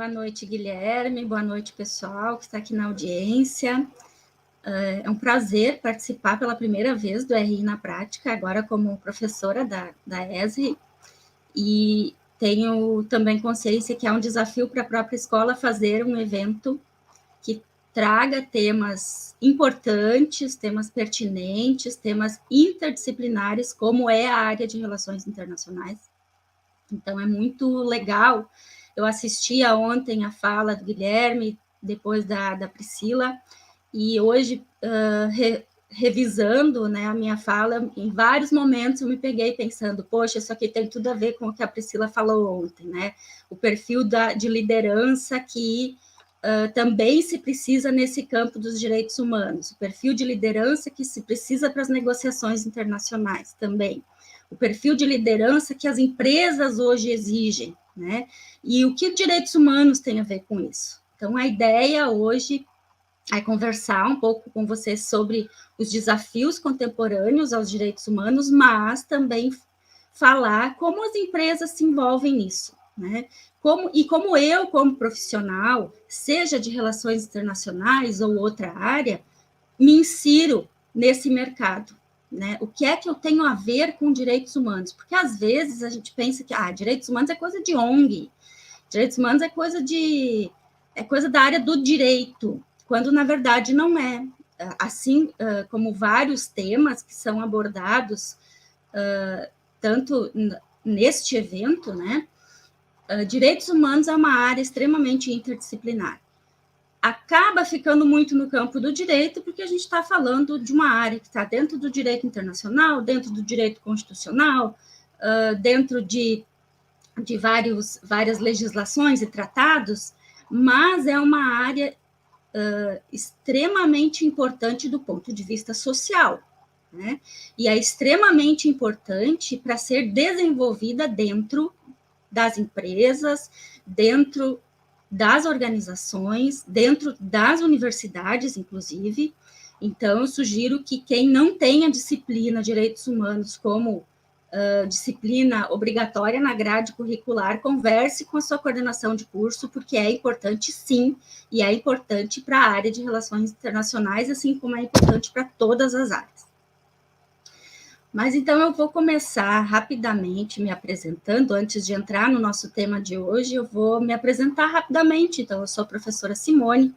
Boa noite, Guilherme. Boa noite, pessoal que está aqui na audiência. É um prazer participar pela primeira vez do RI na Prática, agora como professora da ESRI. E tenho também consciência que é um desafio para a própria escola fazer um evento que traga temas importantes, temas pertinentes, temas interdisciplinares, como é a área de relações internacionais. Então, é muito legal. Eu assistia ontem a fala do Guilherme, depois da Priscila, e hoje, revisando, né, a minha fala, em vários momentos eu me peguei pensando, poxa, isso aqui tem tudo a ver com o que a Priscila falou ontem, né? O perfil de liderança que também se precisa nesse campo dos direitos humanos, o perfil de liderança que se precisa para as negociações internacionais também, o perfil de liderança que as empresas hoje exigem, né? E o que os direitos humanos têm a ver com isso? Então, a ideia hoje é conversar um pouco com vocês sobre os desafios contemporâneos aos direitos humanos, mas também falar como as empresas se envolvem nisso, né? Como eu, como profissional, seja de relações internacionais ou outra área, me insiro nesse mercado, né? O que é que eu tenho a ver com direitos humanos? Porque às vezes a gente pensa que direitos humanos é coisa de ONG, direitos humanos é coisa da área do direito, quando na verdade não é. Assim como vários temas que são abordados tanto neste evento, né? Direitos humanos é uma área extremamente interdisciplinar. Acaba ficando muito no campo do direito, porque a gente está falando de uma área que está dentro do direito internacional, dentro do direito constitucional, dentro de várias legislações e tratados, mas é uma área extremamente importante do ponto de vista social, né? E é extremamente importante para ser desenvolvida dentro das empresas, dentro das organizações, dentro das universidades, inclusive. Então, eu sugiro que quem não tenha disciplina direitos humanos como disciplina obrigatória na grade curricular, converse com a sua coordenação de curso, porque é importante sim, e é importante para a área de relações internacionais, assim como é importante para todas as áreas. Mas então eu vou começar rapidamente me apresentando, antes de entrar no nosso tema de hoje, eu vou me apresentar rapidamente. Então, eu sou a professora Simone,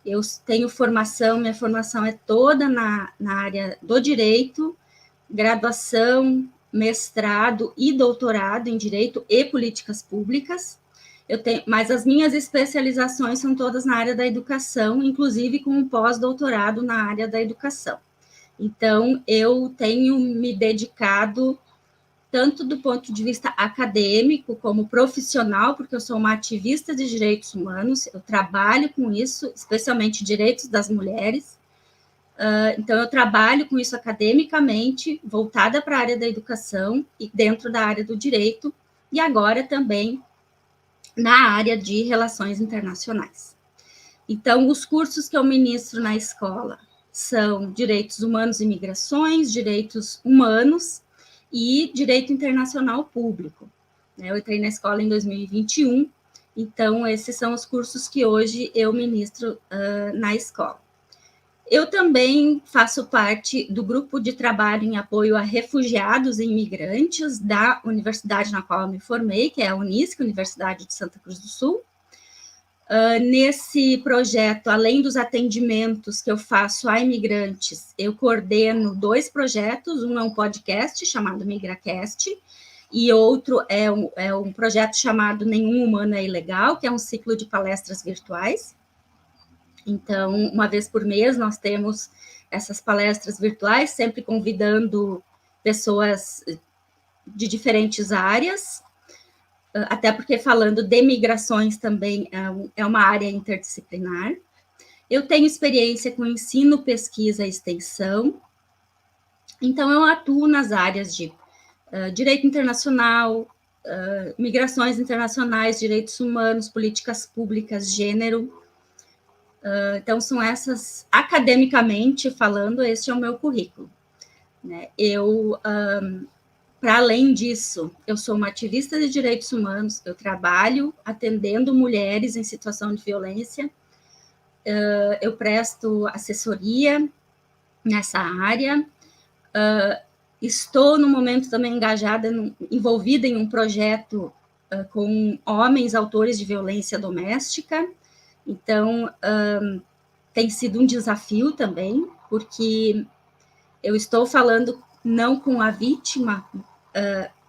eu tenho formação, minha formação é toda na área do direito, graduação, mestrado e doutorado em Direito e Políticas Públicas. Mas as minhas especializações são todas na área da educação, inclusive com um pós-doutorado na área da educação. Então, eu tenho me dedicado tanto do ponto de vista acadêmico como profissional, porque eu sou uma ativista de direitos humanos, eu trabalho com isso, especialmente direitos das mulheres. Então, eu trabalho com isso academicamente, voltada para a área da educação e dentro da área do direito, e agora também na área de relações internacionais. Então, os cursos que eu ministro na escola são Direitos Humanos e Migrações, Direitos Humanos e Direito Internacional Público. Eu entrei na escola em 2021, então esses são os cursos que hoje eu ministro na escola. Eu também faço parte do grupo de trabalho em apoio a refugiados e imigrantes da universidade na qual eu me formei, que é a Unisc, Universidade de Santa Cruz do Sul. Nesse projeto, além dos atendimentos que eu faço a imigrantes, eu coordeno 2 projetos, um é um podcast chamado MigraCast, e outro é um projeto chamado Nenhum Humano é Ilegal, que é um ciclo de palestras virtuais. Então, uma vez por mês, nós temos essas palestras virtuais, sempre convidando pessoas de diferentes áreas, até porque falando de migrações também é uma área interdisciplinar. Eu tenho experiência com ensino, pesquisa e extensão, então eu atuo nas áreas de direito internacional, migrações internacionais, direitos humanos, políticas públicas, gênero. Então, são essas, academicamente falando, este é o meu currículo. Né? Eu para além disso, eu sou uma ativista de direitos humanos, eu trabalho atendendo mulheres em situação de violência, eu presto assessoria nessa área, estou no momento também engajada, envolvida em um projeto com homens autores de violência doméstica, então tem sido um desafio também, porque eu estou falando não com a vítima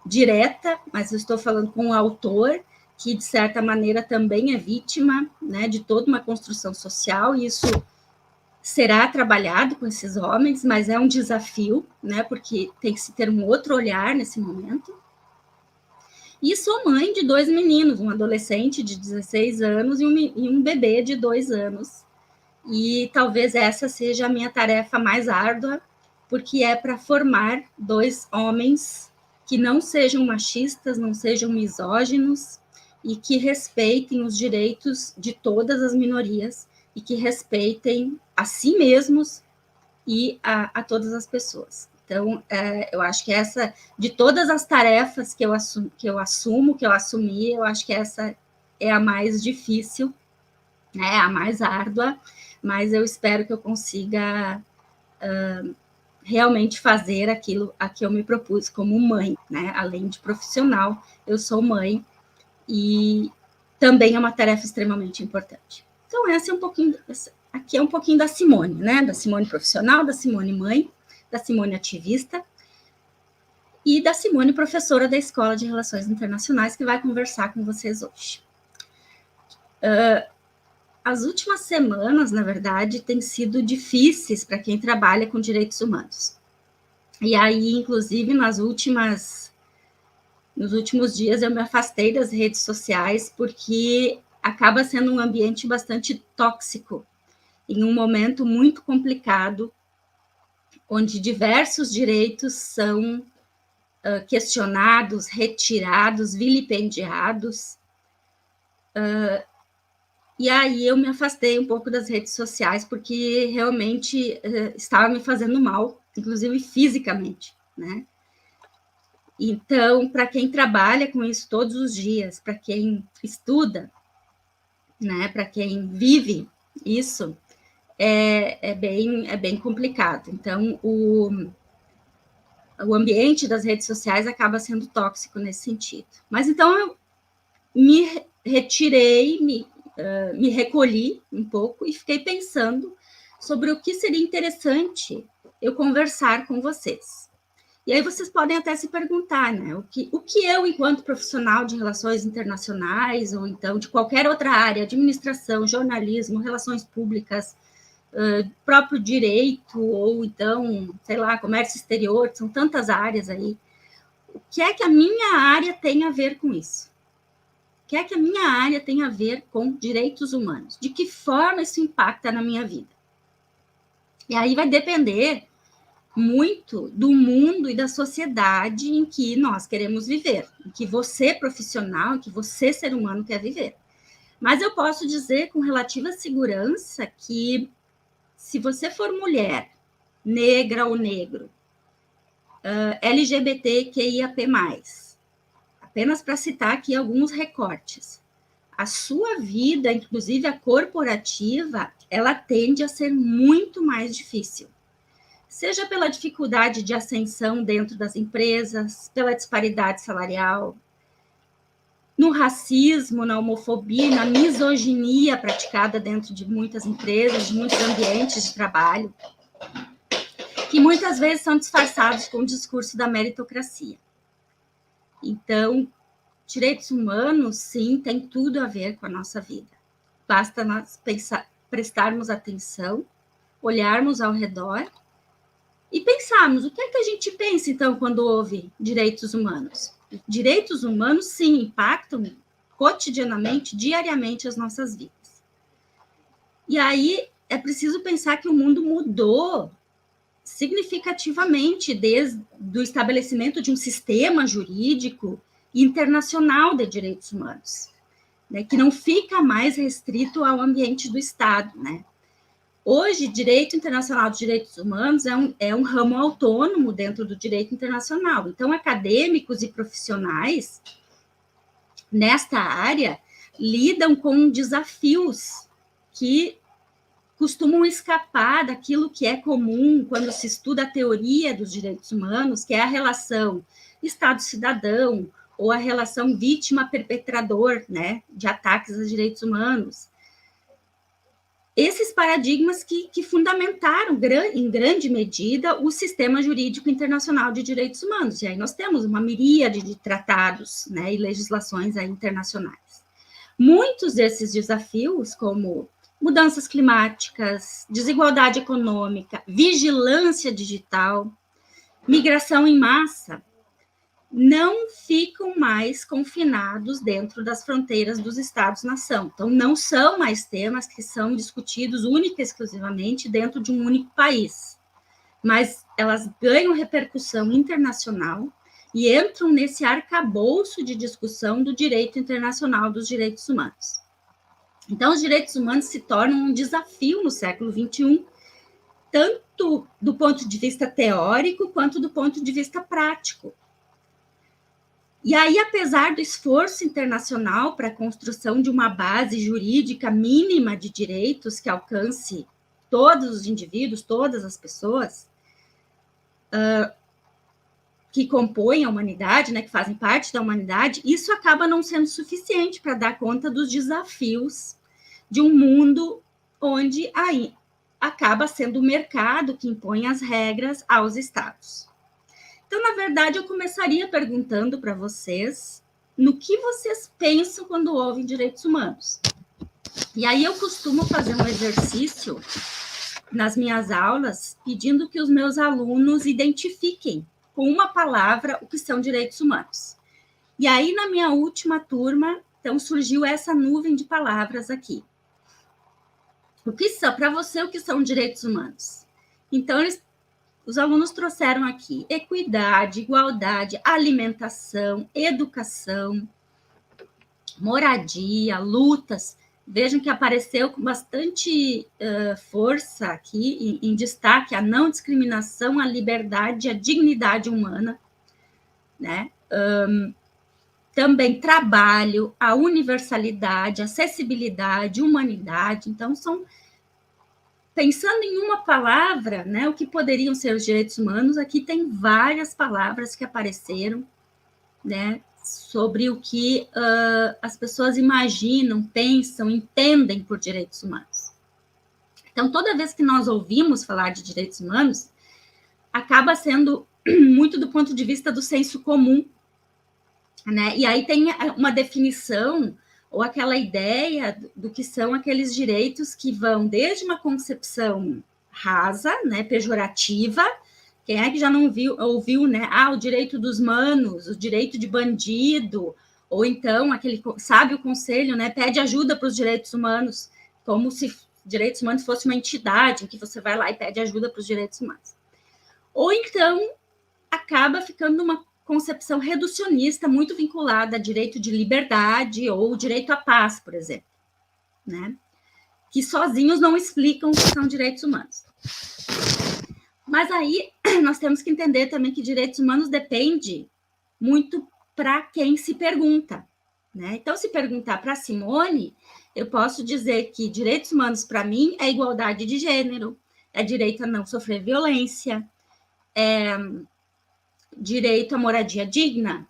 direta, mas eu estou falando com o autor, que de certa maneira também é vítima, né, de toda uma construção social, e isso será trabalhado com esses homens, mas é um desafio, né, porque tem que se ter um outro olhar nesse momento. E sou mãe de 2 meninos, um adolescente de 16 anos e um bebê de 2 anos. E talvez essa seja a minha tarefa mais árdua, porque é para formar 2 homens que não sejam machistas, não sejam misóginos e que respeitem os direitos de todas as minorias e que respeitem a si mesmos e a todas as pessoas. Então, eu acho que essa, de todas as tarefas que eu assumi, eu acho que essa é a mais difícil, né, a mais árdua, mas eu espero que eu consiga realmente fazer aquilo a que eu me propus como mãe, né? Além de profissional, eu sou mãe e também é uma tarefa extremamente importante. Então, essa é um pouquinho, aqui é um pouquinho da Simone, né? Da Simone profissional, da Simone mãe, da Simone ativista e da Simone professora da Escola de Relações Internacionais, que vai conversar com vocês hoje. As últimas semanas, na verdade, têm sido difíceis para quem trabalha com direitos humanos. E aí, inclusive, nos últimos dias, eu me afastei das redes sociais, porque acaba sendo um ambiente bastante tóxico, em um momento muito complicado, onde diversos direitos são questionados, retirados, vilipendiados. E aí eu me afastei um pouco das redes sociais, porque realmente estava me fazendo mal, inclusive fisicamente, né? Então, para quem trabalha com isso todos os dias, para quem estuda, né, para quem vive isso, é bem complicado. Então, o ambiente das redes sociais acaba sendo tóxico nesse sentido. Mas então eu me retirei, me recolhi um pouco e fiquei pensando sobre o que seria interessante eu conversar com vocês. E aí vocês podem até se perguntar, né, o que eu, enquanto profissional de relações internacionais, ou então de qualquer outra área, administração, jornalismo, relações públicas, próprio direito, ou então, sei lá, comércio exterior, são tantas áreas aí, o que é que a minha área tem a ver com isso? O que é que a minha área tem a ver com direitos humanos? De que forma isso impacta na minha vida? E aí vai depender muito do mundo e da sociedade em que nós queremos viver, em que você, profissional, em que você, ser humano, quer viver. Mas eu posso dizer com relativa segurança que, se você for mulher, negra ou negro, LGBTQIAP+, apenas para citar aqui alguns recortes, a sua vida, inclusive a corporativa, ela tende a ser muito mais difícil. Seja pela dificuldade de ascensão dentro das empresas, pela disparidade salarial, no racismo, na homofobia, na misoginia praticada dentro de muitas empresas, de muitos ambientes de trabalho, que muitas vezes são disfarçados com o discurso da meritocracia. Então, direitos humanos, sim, tem tudo a ver com a nossa vida. Basta nós prestarmos atenção, olharmos ao redor e pensarmos, o que é que a gente pensa, então, quando ouve direitos humanos? Direitos humanos, sim, impactam cotidianamente, diariamente, as nossas vidas. E aí, é preciso pensar que o mundo mudou significativamente desde o estabelecimento de um sistema jurídico internacional de direitos humanos, né, que não fica mais restrito ao ambiente do Estado, né? Hoje, direito internacional dos direitos humanos é um ramo autônomo dentro do direito internacional. Então, acadêmicos e profissionais nesta área lidam com desafios que costumam escapar daquilo que é comum quando se estuda a teoria dos direitos humanos, que é a relação Estado-cidadão ou a relação vítima-perpetrador, né, de ataques aos direitos humanos. Esses paradigmas que fundamentaram, em grande medida, o sistema jurídico internacional de direitos humanos. E aí nós temos uma miríade de tratados, né, e legislações aí internacionais. Muitos desses desafios, como mudanças climáticas, desigualdade econômica, vigilância digital, migração em massa, não ficam mais confinados dentro das fronteiras dos Estados-nação. Então, não são mais temas que são discutidos única e exclusivamente dentro de um único país, mas elas ganham repercussão internacional e entram nesse arcabouço de discussão do direito internacional dos direitos humanos. Então, os direitos humanos se tornam um desafio no século XXI, tanto do ponto de vista teórico quanto do ponto de vista prático. E aí, apesar do esforço internacional para a construção de uma base jurídica mínima de direitos que alcance todos os indivíduos, todas as pessoas que compõem a humanidade, né, que fazem parte da humanidade, isso acaba não sendo suficiente para dar conta dos desafios de um mundo onde aí acaba sendo o mercado que impõe as regras aos estados. Então, na verdade, eu começaria perguntando para vocês no que vocês pensam quando ouvem direitos humanos. E aí eu costumo fazer um exercício nas minhas aulas, pedindo que os meus alunos identifiquem com uma palavra o que são direitos humanos. E aí, na minha última turma, então surgiu essa nuvem de palavras aqui. O que são, para você, o que são direitos humanos? Então, os alunos trouxeram aqui equidade, igualdade, alimentação, educação, moradia, lutas. Vejam que apareceu com bastante força aqui, em destaque, a não discriminação, a liberdade, a dignidade humana, né? Também trabalho, a universalidade, acessibilidade, humanidade. Então, pensando em uma palavra, né, o que poderiam ser os direitos humanos, aqui tem várias palavras que apareceram, né, sobre o que as pessoas imaginam, pensam, entendem por direitos humanos. Então, toda vez que nós ouvimos falar de direitos humanos, acaba sendo muito do ponto de vista do senso comum, né? E aí tem uma definição ou aquela ideia do que são aqueles direitos que vão desde uma concepção rasa, né, pejorativa. Quem é que já não ouviu, né? O direito dos manos, o direito de bandido, ou então aquele sabe o conselho, né? Pede ajuda para os direitos humanos, como se direitos humanos fosse uma entidade em que você vai lá e pede ajuda para os direitos humanos. Ou então acaba ficando uma concepção reducionista muito vinculada a direito de liberdade ou direito à paz, por exemplo, né? Que sozinhos não explicam o que são direitos humanos. Mas aí nós temos que entender também que direitos humanos depende muito para quem se pergunta, né? Então, se perguntar para Simone, eu posso dizer que direitos humanos, para mim, é igualdade de gênero, é direito a não sofrer violência, é direito à moradia digna,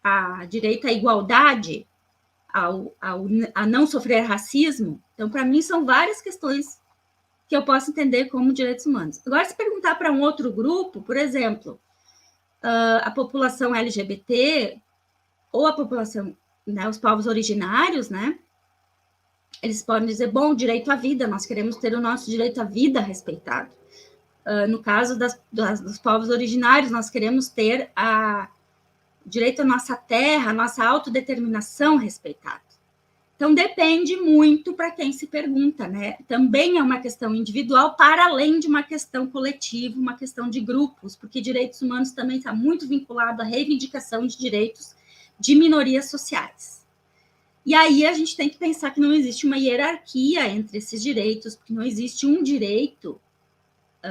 a direito à igualdade, a não sofrer racismo. Então, para mim, são várias questões que eu posso entender como direitos humanos. Agora, se perguntar para um outro grupo, por exemplo, a população LGBT ou a população, né, os povos originários, né, eles podem dizer, bom, direito à vida, nós queremos ter o nosso direito à vida respeitado. No caso dos povos originários, nós queremos ter direito à nossa terra, à nossa autodeterminação respeitada. Então, depende muito para quem se pergunta, né? Também é uma questão individual, para além de uma questão coletiva, uma questão de grupos, porque direitos humanos também está muito vinculado à reivindicação de direitos de minorias sociais. E aí a gente tem que pensar que não existe uma hierarquia entre esses direitos, porque não existe um direito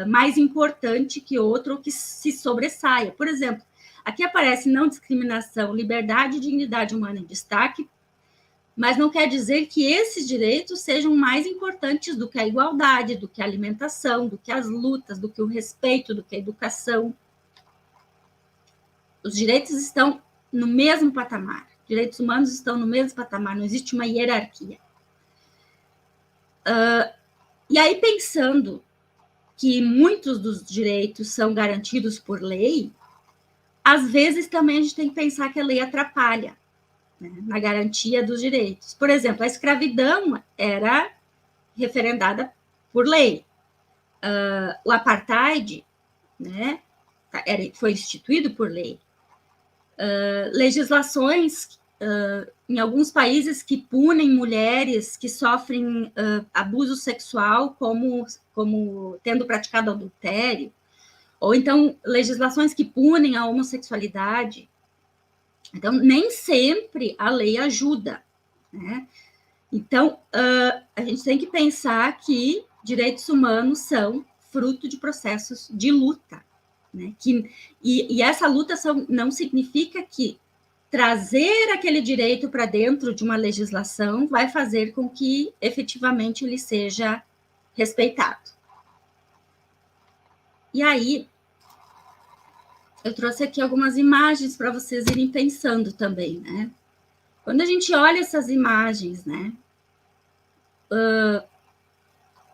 mais importante que outro ou que se sobressaia. Por exemplo, aqui aparece não discriminação, liberdade e dignidade humana em destaque, mas não quer dizer que esses direitos sejam mais importantes do que a igualdade, do que a alimentação, do que as lutas, do que o respeito, do que a educação. Os direitos estão no mesmo patamar. Direitos humanos estão no mesmo patamar, não existe uma hierarquia. E aí, pensando que muitos dos direitos são garantidos por lei, às vezes também a gente tem que pensar que a lei atrapalha, né, na garantia dos direitos. Por exemplo, a escravidão era referendada por lei. O apartheid, né, foi instituído por lei. Legislações em alguns países que punem mulheres que sofrem abuso sexual como tendo praticado adultério, ou então legislações que punem a homossexualidade. Então, nem sempre a lei ajuda, né? Então, a gente tem que pensar que direitos humanos são fruto de processos de luta, né? E essa luta não significa que trazer aquele direito para dentro de uma legislação vai fazer com que efetivamente ele seja respeitado. E aí, eu trouxe aqui algumas imagens para vocês irem pensando também, né? Quando a gente olha essas imagens, né?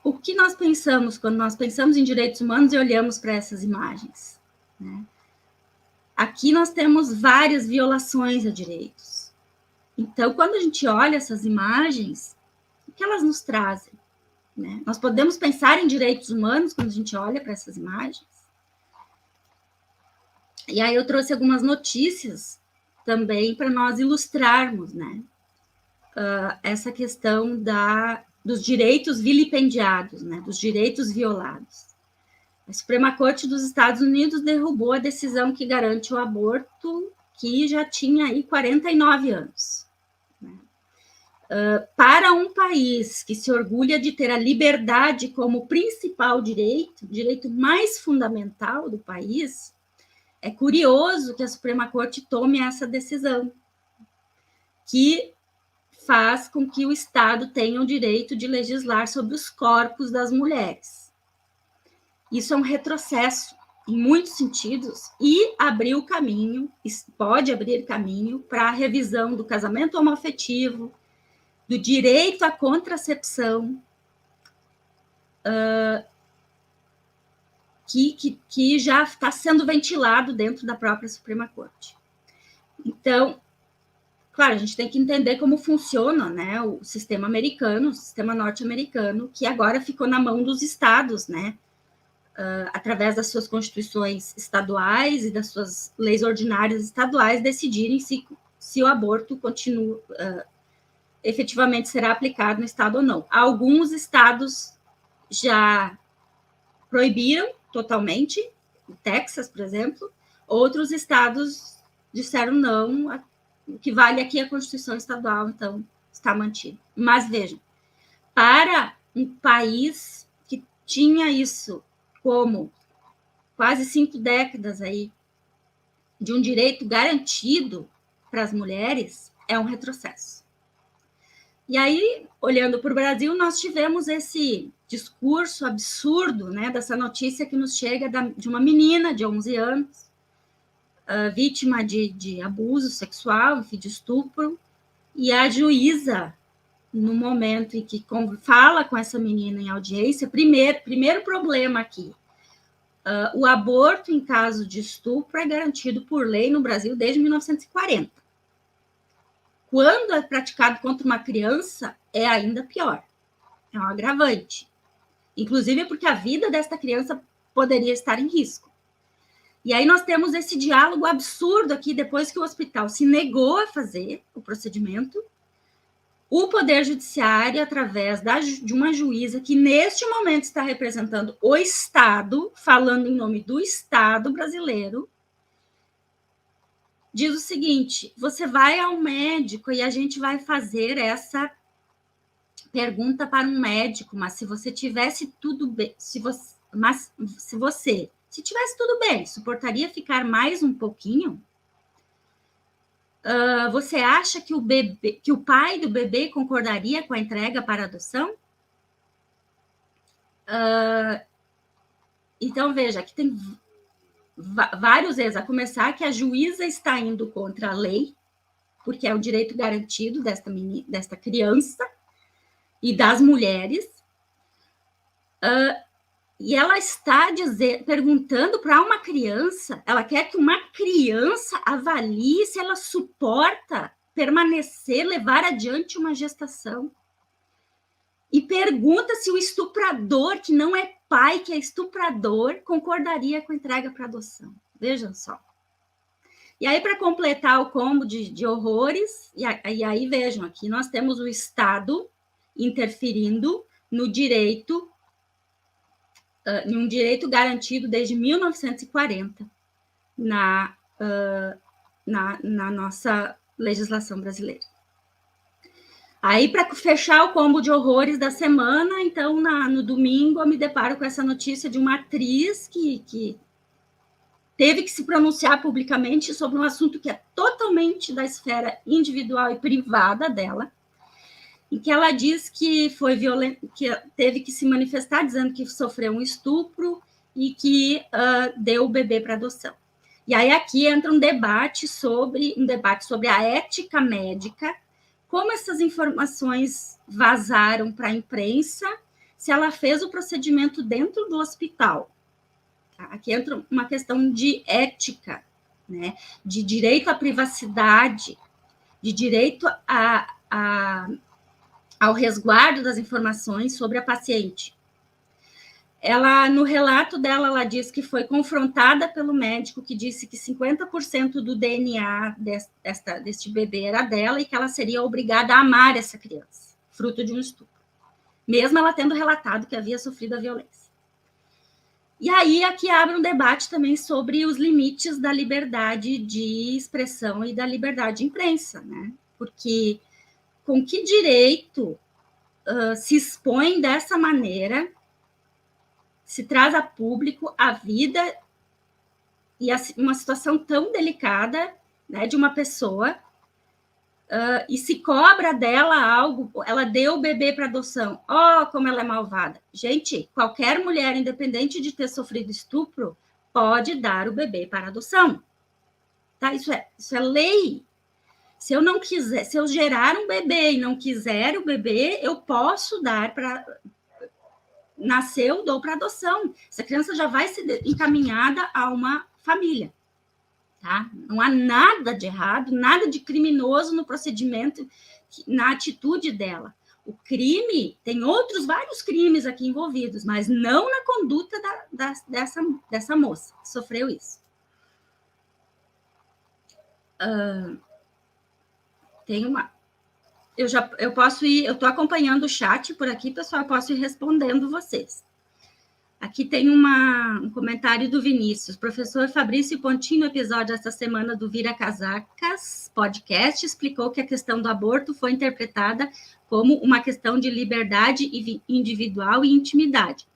O que nós pensamos quando nós pensamos em direitos humanos e olhamos para essas imagens, né? Aqui nós temos várias violações a direitos. Então, quando a gente olha essas imagens, o que elas nos trazem, né? Nós podemos pensar em direitos humanos quando a gente olha para essas imagens. E aí eu trouxe algumas notícias também para nós ilustrarmos, né? Essa questão dos direitos vilipendiados, né? Dos direitos violados. A Suprema Corte dos Estados Unidos derrubou a decisão que garante o aborto, que já tinha aí 49 anos. Né? Para um país que se orgulha de ter a liberdade como principal direito, direito mais fundamental do país, é curioso que a Suprema Corte tome essa decisão, que faz com que o Estado tenha o direito de legislar sobre os corpos das mulheres. Isso é um retrocesso em muitos sentidos e abriu caminho, pode abrir caminho para a revisão do casamento homoafetivo, do direito à contracepção, que já está sendo ventilado dentro da própria Suprema Corte. Então, claro, a gente tem que entender como funciona, né, o sistema americano, o sistema norte-americano, que agora ficou na mão dos estados, né, através das suas constituições estaduais e das suas leis ordinárias estaduais, decidirem se o aborto continua, efetivamente será aplicado no estado ou não. Alguns estados já proibiram totalmente, o Texas, por exemplo, outros estados disseram não, o que vale aqui é a Constituição Estadual, então está mantido. Mas vejam, para um país que tinha isso como quase 5 décadas aí de um direito garantido para as mulheres, é um retrocesso. E aí, olhando para o Brasil, nós tivemos esse discurso absurdo, né, dessa notícia que nos chega de uma menina de 11 anos, vítima de abuso sexual, enfim, de estupro, e a juíza, no momento em que fala com essa menina em audiência, primeiro problema aqui, o aborto em caso de estupro é garantido por lei no Brasil desde 1940. Quando é praticado contra uma criança, é ainda pior. É um agravante. Inclusive porque a vida desta criança poderia estar em risco. E aí nós temos esse diálogo absurdo aqui, depois que o hospital se negou a fazer o procedimento, o Poder Judiciário, através de uma juíza que neste momento está representando o Estado, falando em nome do Estado brasileiro, diz o seguinte: você vai ao médico e a gente vai fazer essa pergunta para um médico, mas se você tivesse tudo bem, se tivesse tudo bem, suportaria ficar mais um pouquinho? Você acha que o pai do bebê concordaria com a entrega para adoção? Então, veja, aqui tem vários erros, a começar que a juíza está indo contra a lei, porque é o direito garantido desta criança e das mulheres, e ela está perguntando para uma criança, ela quer que uma criança avalie se ela suporta permanecer, levar adiante uma gestação. E pergunta se o estuprador, que não é pai, que é estuprador, concordaria com a entrega para adoção. Vejam só. E aí, para completar o combo de horrores, e aí vejam, aqui nós temos o Estado interferindo no direito, em um direito garantido desde 1940 na nossa legislação brasileira. Aí, para fechar o combo de horrores da semana, então, no domingo, eu me deparo com essa notícia de uma atriz que teve que se pronunciar publicamente sobre um assunto que é totalmente da esfera individual e privada dela, em que ela diz que foi violenta, que teve que se manifestar dizendo que sofreu um estupro e que deu o bebê para adoção. E aí aqui entra um debate sobre a ética médica, como essas informações vazaram para a imprensa, se ela fez o procedimento dentro do hospital. Aqui entra uma questão de ética, né? De direito à privacidade, de direito ao resguardo das informações sobre a paciente. Ela, no relato dela, ela diz que foi confrontada pelo médico que disse que 50% do DNA deste bebê era dela e que ela seria obrigada a amar essa criança, fruto de um estupro, mesmo ela tendo relatado que havia sofrido a violência. E aí, aqui abre um debate também sobre os limites da liberdade de expressão e da liberdade de imprensa, né? Porque com que direito se expõe dessa maneira, se traz a público a vida e uma situação tão delicada, né, de uma pessoa, e se cobra dela algo, ela deu o bebê para adoção, como ela é malvada. Gente, qualquer mulher, independente de ter sofrido estupro, pode dar o bebê para adoção. Tá? Isso é lei. Se eu não quiser, se eu gerar um bebê e não quiser o bebê, eu posso dar para... Nasceu, dou para adoção. Essa criança já vai ser encaminhada a uma família. Tá? Não há nada de errado, nada de criminoso no procedimento, na atitude dela. O crime, tem vários crimes aqui envolvidos, mas não na conduta dessa moça que sofreu isso. Tem uma... Eu posso ir... Eu estou acompanhando o chat por aqui, pessoal, eu posso ir respondendo vocês. Aqui tem um comentário do Vinícius. Professor Fabrício Pontin, no episódio esta semana do Vira Casacas podcast, explicou que a questão do aborto foi interpretada como uma questão de liberdade individual e intimidade.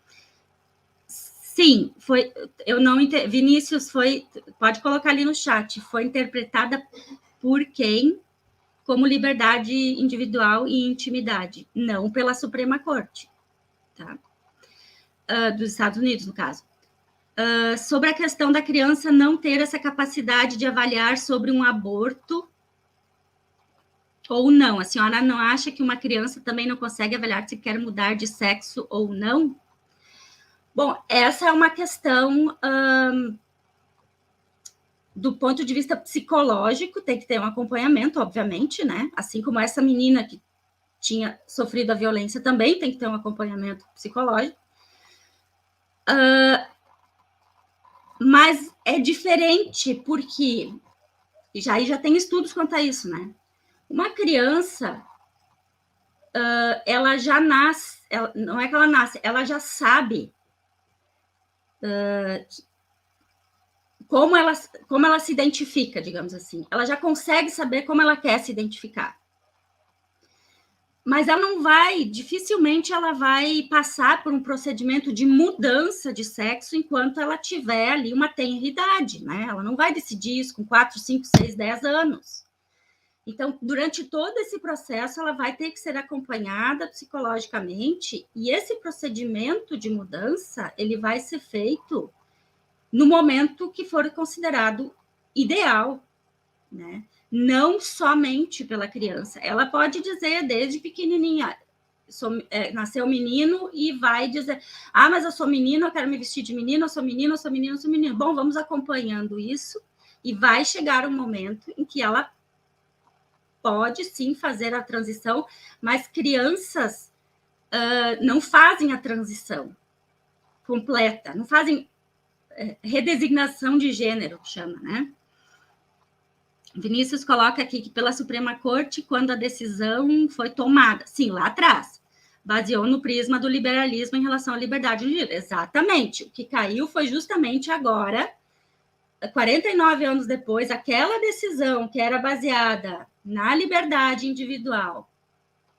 Sim, foi. Eu não entendi. Vinícius, pode colocar ali no chat. Foi interpretada por quem? Como liberdade individual e intimidade, não pela Suprema Corte, tá? Dos Estados Unidos, no caso. Sobre a questão da criança não ter essa capacidade de avaliar sobre um aborto ou não. A senhora não acha que uma criança também não consegue avaliar se quer mudar de sexo ou não? Bom, essa é uma questão do ponto de vista psicológico, tem que ter um acompanhamento, obviamente, né? Assim como essa menina que tinha sofrido a violência também tem que ter um acompanhamento psicológico. Mas é diferente, porque já tem estudos quanto a isso, né? Uma criança, ela já nasce, não é que ela nasce, ela já sabe como ela se identifica, digamos assim. Ela já consegue saber como ela quer se identificar. Mas ela não vai, dificilmente ela vai passar por um procedimento de mudança de sexo enquanto ela tiver ali uma tenra idade, né? Ela não vai decidir isso com 4, 5, 6, 10 anos. Então, durante todo esse processo, ela vai ter que ser acompanhada psicologicamente, e esse procedimento de mudança, ele vai ser feito no momento que for considerado ideal, né? Não somente pela criança. Ela pode dizer desde pequenininha, nasceu menino e vai dizer, mas eu sou menino, eu quero me vestir de menino, eu sou menino, eu sou menino, eu sou menino. Bom, vamos acompanhando isso e vai chegar um momento em que ela pode sim fazer a transição, mas crianças não fazem a transição completa, não fazem redesignação de gênero, chama, né? Vinícius coloca aqui que pela Suprema Corte, quando a decisão foi tomada, sim, lá atrás, baseou no prisma do liberalismo em relação à liberdade individual. Exatamente. O que caiu foi justamente agora, 49 anos depois, aquela decisão que era baseada na liberdade individual,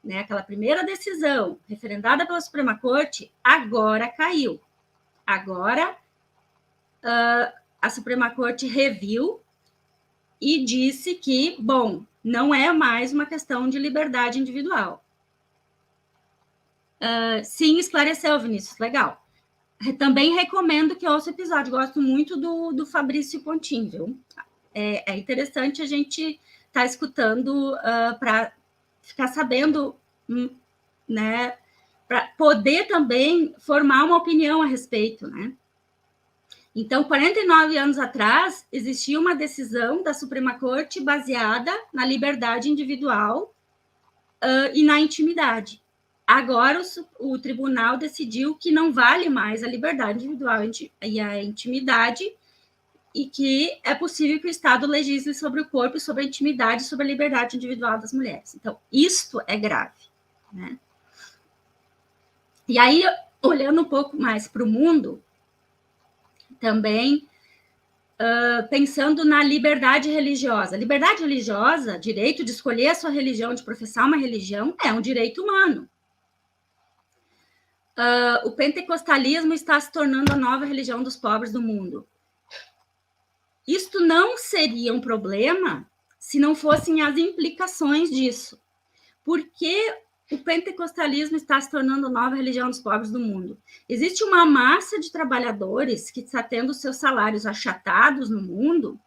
né, aquela primeira decisão referendada pela Suprema Corte, agora caiu. Agora, a Suprema Corte reviu e disse que, bom, não é mais uma questão de liberdade individual. Sim, esclareceu, Vinícius, legal. Também recomendo que ouça o episódio, gosto muito do Fabrício Pontin, viu? É interessante a gente estar escutando para ficar sabendo, né, para poder também formar uma opinião a respeito, né? Então, 49 anos atrás, existia uma decisão da Suprema Corte baseada na liberdade individual e na intimidade. Agora, o tribunal decidiu que não vale mais a liberdade individual e a intimidade, e que é possível que o Estado legisle sobre o corpo, sobre a intimidade, sobre a liberdade individual das mulheres. Então, isto é grave, né? E aí, olhando um pouco mais para o mundo, também pensando na liberdade religiosa. Liberdade religiosa, direito de escolher a sua religião, de professar uma religião, é um direito humano. O pentecostalismo está se tornando a nova religião dos pobres do mundo. Isto não seria um problema se não fossem as implicações disso. Por que o pentecostalismo está se tornando a nova religião dos pobres do mundo? Existe uma massa de trabalhadores que está tendo seus salários achatados no mundo,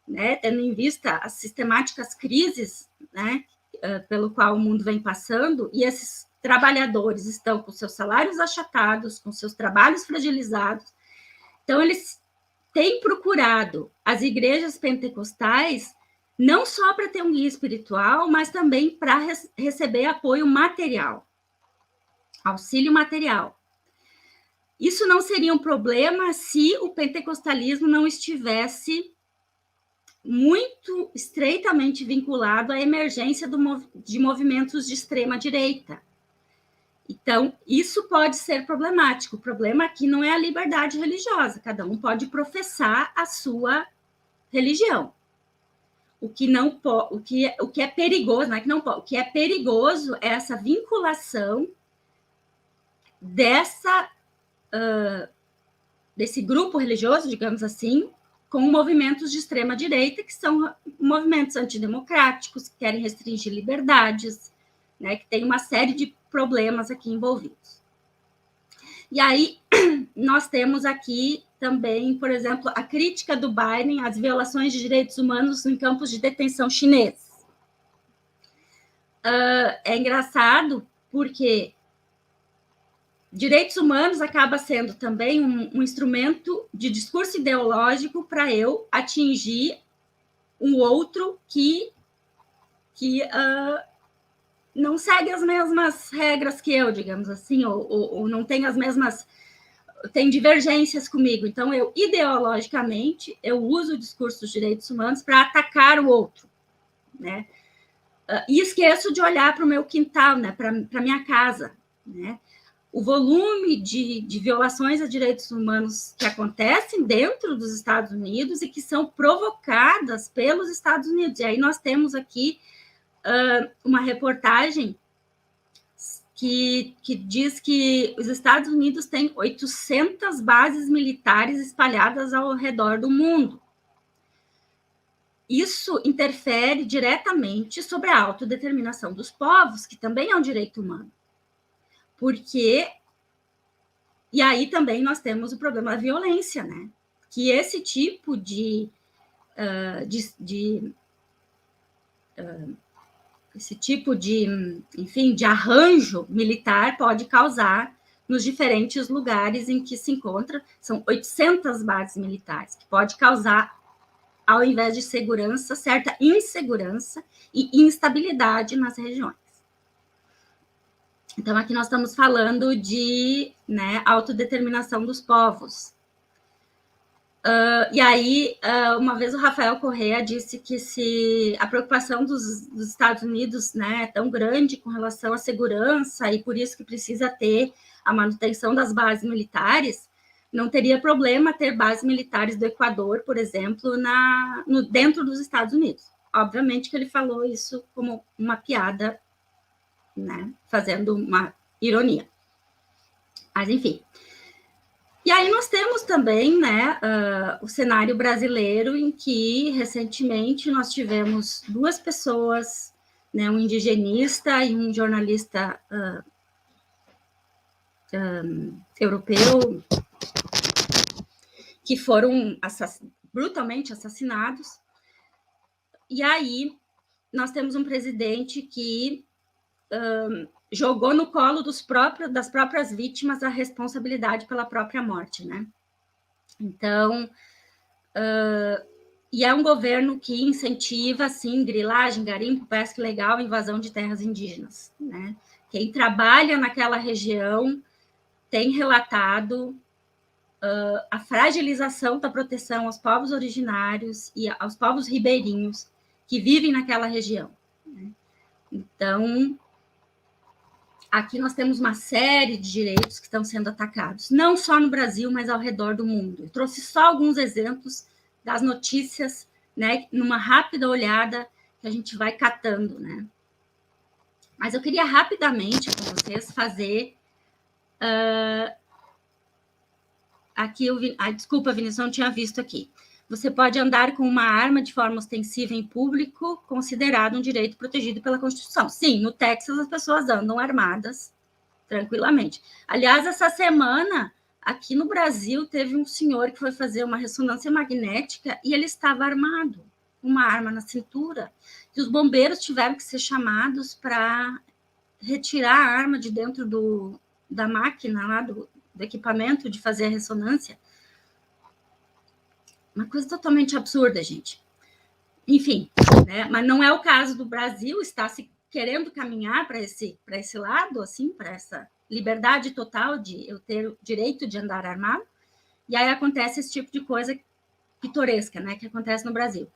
né, tendo em vista as sistemáticas crises, né, pelo qual o mundo vem passando, e esses trabalhadores estão com seus salários achatados, com seus trabalhos fragilizados. Então, eles têm procurado as igrejas pentecostais não só para ter um guia espiritual, mas também para receber apoio material, auxílio material. Isso não seria um problema se o pentecostalismo não estivesse muito estreitamente vinculado à emergência de movimentos de extrema-direita. Então, isso pode ser problemático. O problema aqui não é a liberdade religiosa, cada um pode professar a sua religião. O que é perigoso, não é que não pode, o que é perigoso é essa vinculação desse grupo religioso, digamos assim, com movimentos de extrema-direita, que são movimentos antidemocráticos, que querem restringir liberdades, né, que tem uma série de problemas aqui envolvidos. E aí, nós temos aqui também, por exemplo, a crítica do Biden às violações de direitos humanos em campos de detenção chineses. É engraçado porque direitos humanos acaba sendo também um instrumento de discurso ideológico para eu atingir um outro que não segue as mesmas regras que eu, digamos assim, ou não tem as mesmas, tem divergências comigo. Então, eu, ideologicamente, eu uso o discurso dos direitos humanos para atacar o outro, né? E esqueço de olhar para o meu quintal, né? Para a minha casa, né? o volume de violações a direitos humanos que acontecem dentro dos Estados Unidos e que são provocadas pelos Estados Unidos. E aí nós temos aqui uma reportagem que diz que os Estados Unidos têm 800 bases militares espalhadas ao redor do mundo. Isso interfere diretamente sobre a autodeterminação dos povos, que também é um direito humano. Porque, e aí também nós temos o problema da violência, né? Que esse tipo enfim, de arranjo militar pode causar nos diferentes lugares em que se encontra, são 800 bases militares, que pode causar, ao invés de segurança, certa insegurança e instabilidade nas regiões. Então, aqui nós estamos falando de, né, autodeterminação dos povos. E aí, uma vez o Rafael Correa disse que se a preocupação dos Estados Unidos, né, é tão grande com relação à segurança e por isso que precisa ter a manutenção das bases militares, não teria problema ter bases militares do Equador, por exemplo, dentro dos Estados Unidos. Obviamente que ele falou isso como uma piada, né, fazendo uma ironia. Mas, enfim. E aí nós temos também, né, o cenário brasileiro, em que, recentemente, nós tivemos duas pessoas, né, um indigenista e um jornalista europeu, que foram brutalmente assassinados. E aí nós temos um presidente que jogou no colo das próprias vítimas a responsabilidade pela própria morte, né? Então, e é um governo que incentiva, assim, grilagem, garimpo, pesca ilegal, invasão de terras indígenas, né? Quem trabalha naquela região tem relatado a fragilização da proteção aos povos originários e aos povos ribeirinhos que vivem naquela região, né? Então, aqui nós temos uma série de direitos que estão sendo atacados, não só no Brasil, mas ao redor do mundo. Eu trouxe só alguns exemplos das notícias, né, numa rápida olhada que a gente vai catando, né? Mas eu queria rapidamente com vocês fazer aqui, desculpa, Vinícius, eu não tinha visto aqui. Você pode andar com uma arma de forma ostensiva em público, considerado um direito protegido pela Constituição. Sim, no Texas as pessoas andam armadas tranquilamente. Aliás, essa semana, aqui no Brasil, teve um senhor que foi fazer uma ressonância magnética e ele estava armado, uma arma na cintura. E os bombeiros tiveram que ser chamados para retirar a arma de dentro da máquina, lá do equipamento de fazer a ressonância. Uma coisa totalmente absurda, gente. Enfim, né? Mas não é o caso do Brasil, está se querendo caminhar para esse lado, assim, para essa liberdade total de eu ter o direito de andar armado, e aí acontece esse tipo de coisa pitoresca, né, que acontece no Brasil.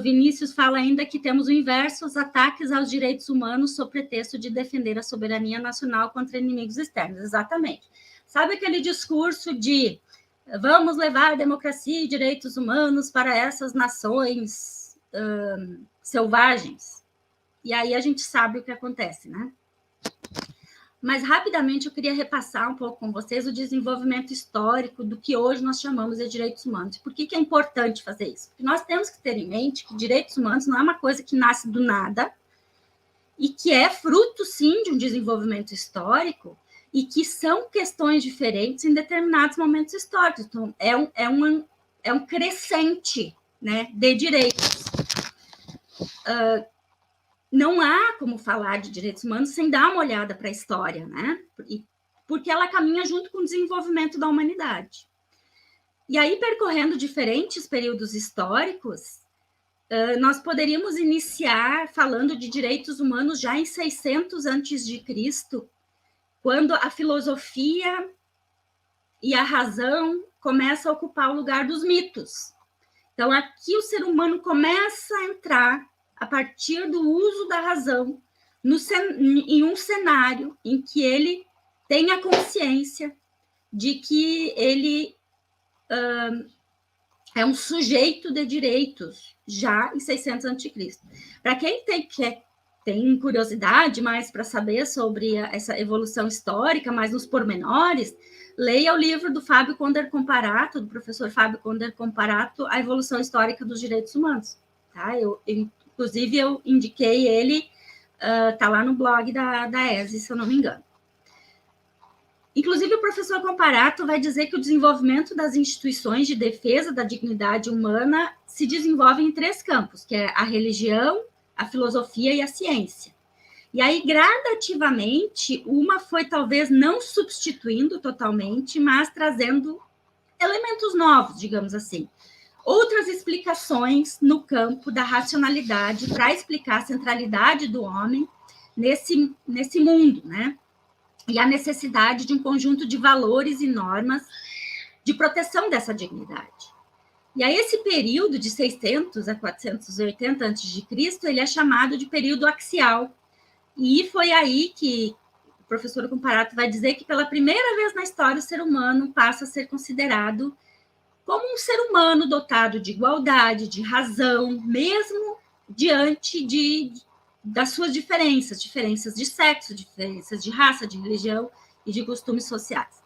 Vinícius fala ainda que temos o inverso, os ataques aos direitos humanos sob pretexto de defender a soberania nacional contra inimigos externos. Exatamente. Sabe aquele discurso de vamos levar democracia e direitos humanos para essas nações selvagens? E aí a gente sabe o que acontece, né? Mas, rapidamente, eu queria repassar um pouco com vocês o desenvolvimento histórico do que hoje nós chamamos de direitos humanos. Por que é importante fazer isso? Porque nós temos que ter em mente que direitos humanos não é uma coisa que nasce do nada e que é fruto, sim, de um desenvolvimento histórico e que são questões diferentes em determinados momentos históricos. Então, é um crescente, né, de direitos. Não há como falar de direitos humanos sem dar uma olhada para a história, né? Porque ela caminha junto com o desenvolvimento da humanidade. E aí, percorrendo diferentes períodos históricos, nós poderíamos iniciar falando de direitos humanos já em 600 a.C., quando a filosofia e a razão começam a ocupar o lugar dos mitos. Então, aqui o ser humano começa a entrar a partir do uso da razão em um cenário em que ele tenha consciência de que ele é um sujeito de direitos já em 600 a.C. Para quem tem curiosidade mais para saber sobre essa evolução histórica, mais nos pormenores, leia o livro do Fábio Conder Comparato, do professor Fábio Conder Comparato, A Evolução Histórica dos Direitos Humanos. Tá? Inclusive, eu indiquei ele, está lá no blog da ESE, se eu não me engano. Inclusive, o professor Comparato vai dizer que o desenvolvimento das instituições de defesa da dignidade humana se desenvolve em 3 campos, que é a religião, a filosofia e a ciência. E aí, gradativamente, uma foi talvez não substituindo totalmente, mas trazendo elementos novos, digamos assim. Outras explicações no campo da racionalidade para explicar a centralidade do homem nesse mundo, né? E a necessidade de um conjunto de valores e normas de proteção dessa dignidade. E aí esse período de 600 a 480 a.C., ele é chamado de período axial. E foi aí que o professor Comparato vai dizer que pela primeira vez na história o ser humano passa a ser considerado como um ser humano dotado de igualdade, de razão, mesmo diante das suas diferenças de sexo, diferenças de raça, de religião e de costumes sociais.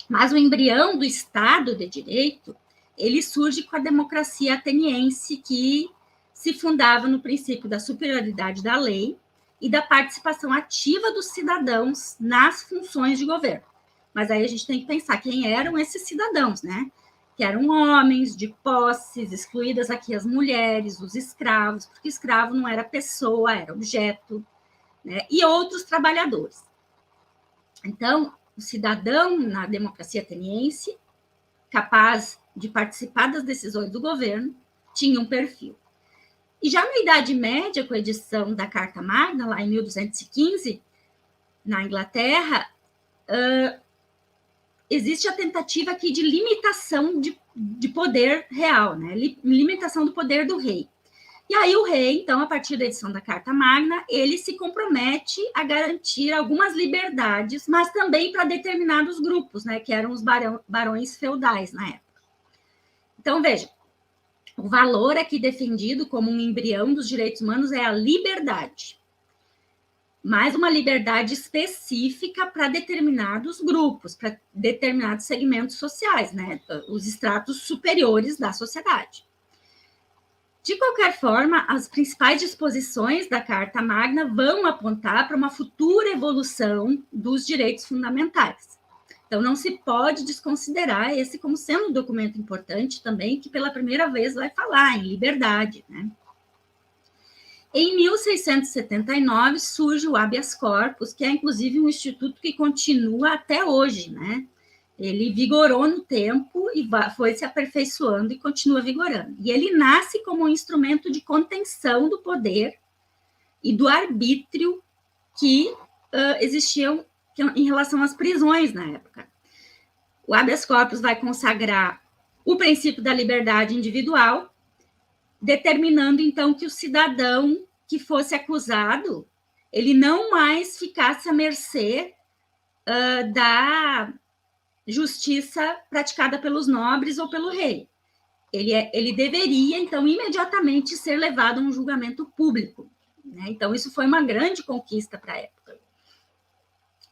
Mas o embrião do Estado de Direito, ele surge com a democracia ateniense, que se fundava no princípio da superioridade da lei e da participação ativa dos cidadãos nas funções de governo. Mas aí a gente tem que pensar quem eram esses cidadãos, né? Que eram homens de posses, excluídas aqui as mulheres, os escravos, porque escravo não era pessoa, era objeto, né? E outros trabalhadores. Então, o cidadão na democracia ateniense, capaz de participar das decisões do governo, tinha um perfil. E já na Idade Média, com a edição da Carta Magna, lá em 1215, na Inglaterra, existe a tentativa aqui de limitação de poder real, né? Limitação do poder do rei. E aí o rei, então, a partir da edição da Carta Magna, ele se compromete a garantir algumas liberdades, mas também para determinados grupos, né? Que eram os barões feudais na época. Então, veja, o valor aqui defendido como um embrião dos direitos humanos é a liberdade. Mas uma liberdade específica para determinados grupos, para determinados segmentos sociais, né? Os estratos superiores da sociedade. De qualquer forma, as principais disposições da Carta Magna vão apontar para uma futura evolução dos direitos fundamentais. Então, não se pode desconsiderar esse como sendo um documento importante também, que pela primeira vez vai falar em liberdade, né? Em 1679, surge o habeas corpus, que é, inclusive, um instituto que continua até hoje, né? Ele vigorou no tempo e foi se aperfeiçoando e continua vigorando. E ele nasce como um instrumento de contenção do poder e do arbítrio que existiam em relação às prisões na época. O habeas corpus vai consagrar o princípio da liberdade individual, determinando, então, que o cidadão que fosse acusado, ele não mais ficasse à mercê da justiça praticada pelos nobres ou pelo rei. Ele deveria, então, imediatamente ser levado a um julgamento público, né? Então, isso foi uma grande conquista para a época.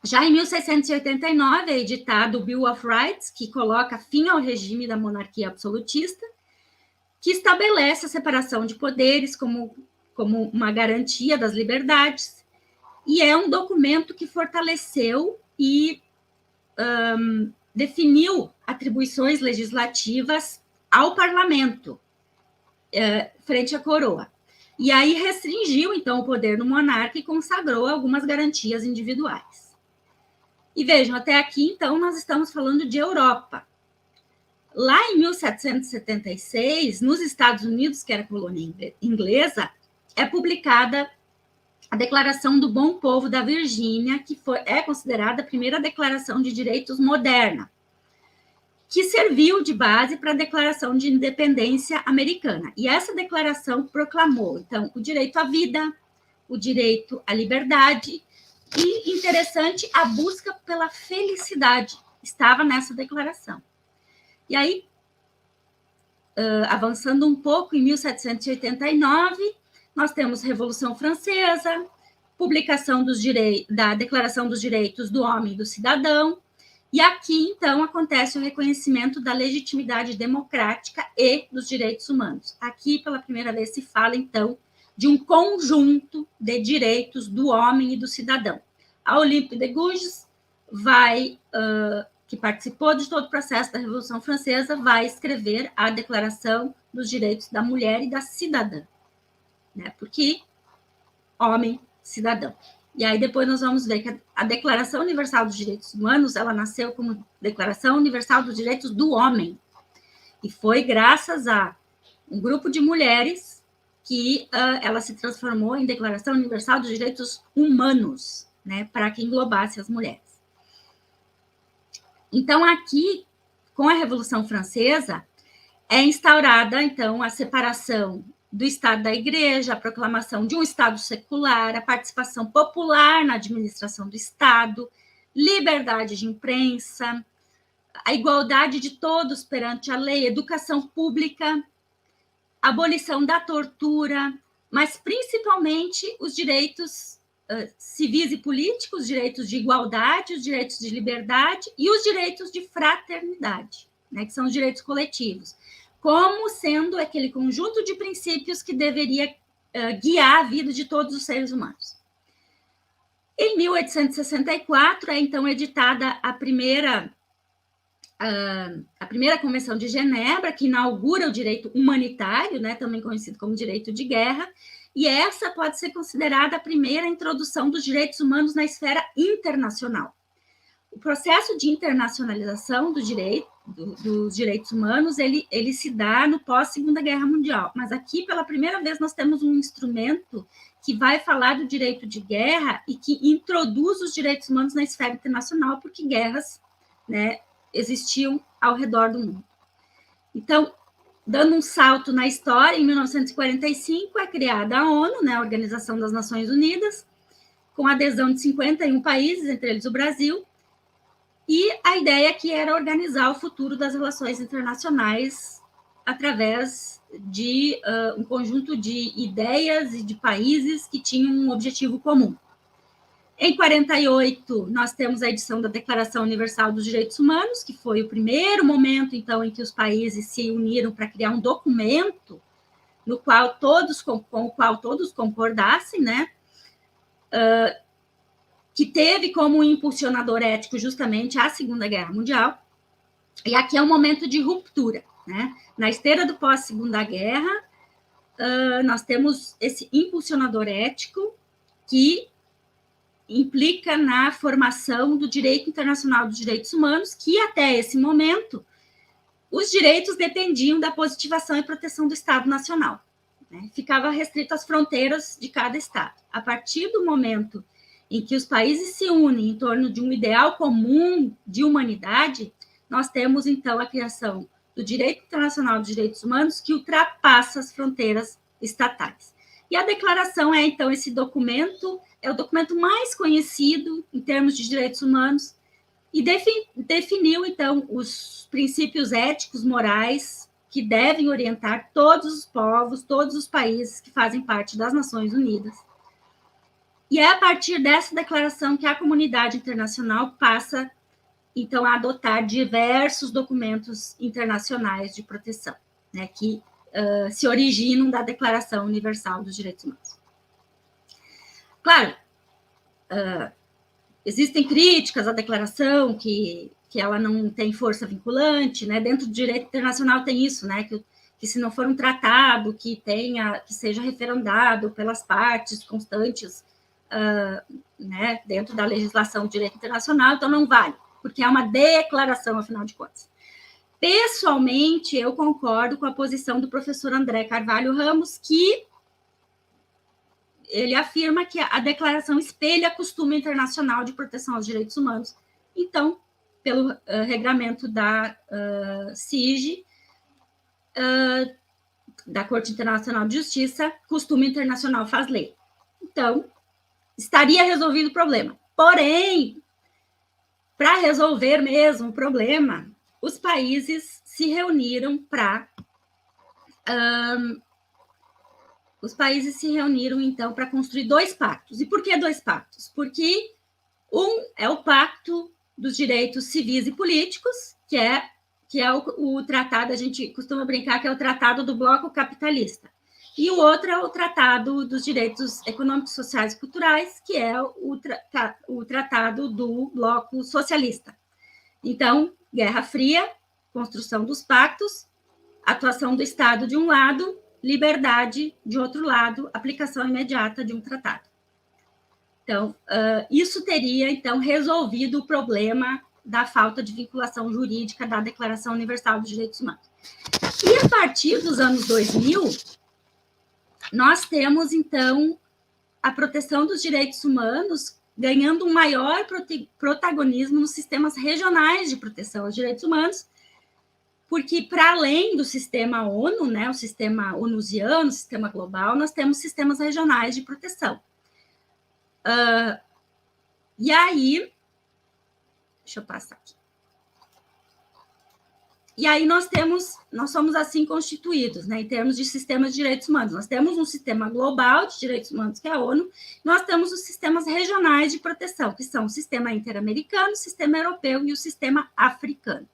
Já em 1689, é editado o Bill of Rights, que coloca fim ao regime da monarquia absolutista, que estabelece a separação de poderes como uma garantia das liberdades, e é um documento que fortaleceu e definiu atribuições legislativas ao parlamento, frente à coroa. E aí restringiu, então, o poder do monarca e consagrou algumas garantias individuais. E vejam, até aqui, então, nós estamos falando de Europa. Lá em 1776, nos Estados Unidos, que era colônia inglesa, é publicada a Declaração do Bom Povo da Virgínia, que é considerada a primeira declaração de direitos moderna, que serviu de base para a Declaração de Independência Americana. E essa declaração proclamou, então, o direito à vida, o direito à liberdade E interessante, a busca pela felicidade estava nessa declaração. E aí, avançando um pouco, em 1789, nós temos Revolução Francesa, publicação da Declaração dos Direitos do Homem e do Cidadão, e aqui, então, acontece o reconhecimento da legitimidade democrática e dos direitos humanos. Aqui, pela primeira vez, se fala, então, de um conjunto de direitos do homem e do cidadão. A Olympe de Gouges que participou de todo o processo da Revolução Francesa, vai escrever a Declaração dos Direitos da Mulher e da Cidadã, né? Porque homem, cidadão. E aí depois nós vamos ver que a Declaração Universal dos Direitos Humanos, ela nasceu como Declaração Universal dos Direitos do Homem. E foi graças a um grupo de mulheres que ela se transformou em Declaração Universal dos Direitos Humanos, né, para que englobasse as mulheres. Então, aqui, com a Revolução Francesa, é instaurada, então, a separação do Estado da Igreja, a proclamação de um Estado secular, a participação popular na administração do Estado, liberdade de imprensa, a igualdade de todos perante a lei, educação pública, abolição da tortura, mas principalmente os direitos civis e políticos, os direitos de igualdade, os direitos de liberdade e os direitos de fraternidade, né, que são os direitos coletivos, como sendo aquele conjunto de princípios que deveria guiar a vida de todos os seres humanos. Em 1864, é então editada a primeira Convenção de Genebra, que inaugura o direito humanitário, né, também conhecido como direito de guerra, e essa pode ser considerada a primeira introdução dos direitos humanos na esfera internacional. O processo de internacionalização dos direitos humanos, ele se dá no pós-Segunda Guerra Mundial, mas aqui, pela primeira vez, nós temos um instrumento que vai falar do direito de guerra e que introduz os direitos humanos na esfera internacional, porque guerras, né, existiam ao redor do mundo. Então, dando um salto na história, em 1945 é criada a ONU, né, a Organização das Nações Unidas, com adesão de 51 países, entre eles o Brasil, e a ideia aqui era organizar o futuro das relações internacionais através de um conjunto de ideias e de países que tinham um objetivo comum. Em 48, nós temos a edição da Declaração Universal dos Direitos Humanos, que foi o primeiro momento, então, em que os países se uniram para criar um documento com o qual todos concordassem, né? Que teve como impulsionador ético justamente a Segunda Guerra Mundial. E aqui é um momento de ruptura, né? Na esteira do pós-Segunda Guerra, nós temos esse impulsionador ético que implica na formação do direito internacional dos direitos humanos, que até esse momento os direitos dependiam da positivação e proteção do Estado Nacional, né? Ficava restrito às fronteiras de cada Estado. A partir do momento em que os países se unem em torno de um ideal comum de humanidade, nós temos, então, a criação do direito internacional dos direitos humanos que ultrapassa as fronteiras estatais. E a declaração é, então, esse documento, é o documento mais conhecido em termos de direitos humanos e definiu, então, os princípios éticos, morais, que devem orientar todos os povos, todos os países que fazem parte das Nações Unidas. E é a partir dessa declaração que a comunidade internacional passa, então, a adotar diversos documentos internacionais de proteção, né, que se originam da Declaração Universal dos Direitos Humanos. Claro, existem críticas à declaração, que ela não tem força vinculante, né? Dentro do direito internacional tem isso, né? Que se não for um tratado que seja referendado pelas partes constantes, né, dentro da legislação do direito internacional, então não vale, porque é uma declaração, afinal de contas. Pessoalmente, eu concordo com a posição do professor André Carvalho Ramos, que ele afirma que a declaração espelha o costume internacional de proteção aos direitos humanos. Então, pelo regramento da CIG, da Corte Internacional de Justiça, costume internacional faz lei. Então, estaria resolvido o problema. Porém, para resolver mesmo o problema, os países se reuniram então, para construir 2 pactos. E por que 2 pactos? Porque um é o Pacto dos Direitos Civis e Políticos, que é o tratado, a gente costuma brincar que é o Tratado do Bloco Capitalista. E o outro é o Tratado dos Direitos Econômicos, Sociais e Culturais, que é o Tratado do Bloco Socialista. Então, Guerra Fria, construção dos pactos, atuação do Estado de um lado, liberdade de outro lado, aplicação imediata de um tratado. Então, isso teria, então, resolvido o problema da falta de vinculação jurídica da Declaração Universal dos Direitos Humanos. E a partir dos anos 2000, nós temos, então, a proteção dos direitos humanos ganhando um maior protagonismo nos sistemas regionais de proteção aos direitos humanos, porque, para além do sistema ONU, né, o sistema onusiano, o sistema global, nós temos sistemas regionais de proteção. E aí, deixa eu passar aqui. E aí nós somos assim constituídos, né, em termos de sistemas de direitos humanos. Nós temos um sistema global de direitos humanos, que é a ONU, nós temos os sistemas regionais de proteção, que são o sistema interamericano, o sistema europeu e o sistema africano.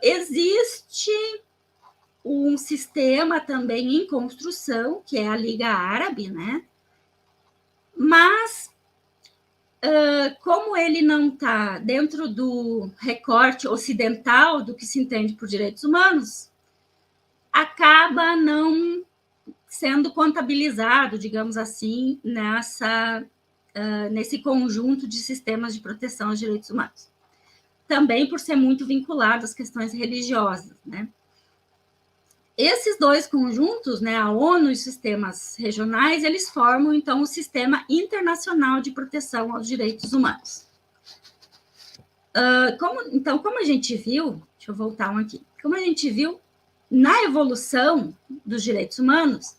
Existe um sistema também em construção, que é a Liga Árabe, né? Mas, como ele não está dentro do recorte ocidental do que se entende por direitos humanos, acaba não sendo contabilizado, digamos assim, nesse conjunto de sistemas de proteção aos direitos humanos. Também por ser muito vinculado às questões religiosas, né? Esses 2 conjuntos, né, a ONU e os sistemas regionais, eles formam, então, o Sistema Internacional de Proteção aos Direitos Humanos. Como a gente viu, deixa eu voltar um aqui, como a gente viu, na evolução dos direitos humanos,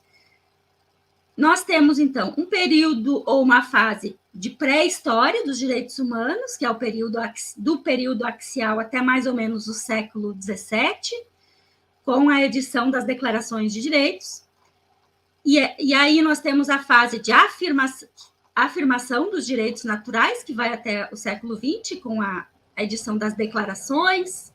nós temos, então, um período ou uma fase de pré-história dos direitos humanos, que é o período axial até mais ou menos o século XVII, com a edição das declarações de direitos. E aí nós temos a fase de afirmação dos direitos naturais, que vai até o século XX, com a edição das declarações.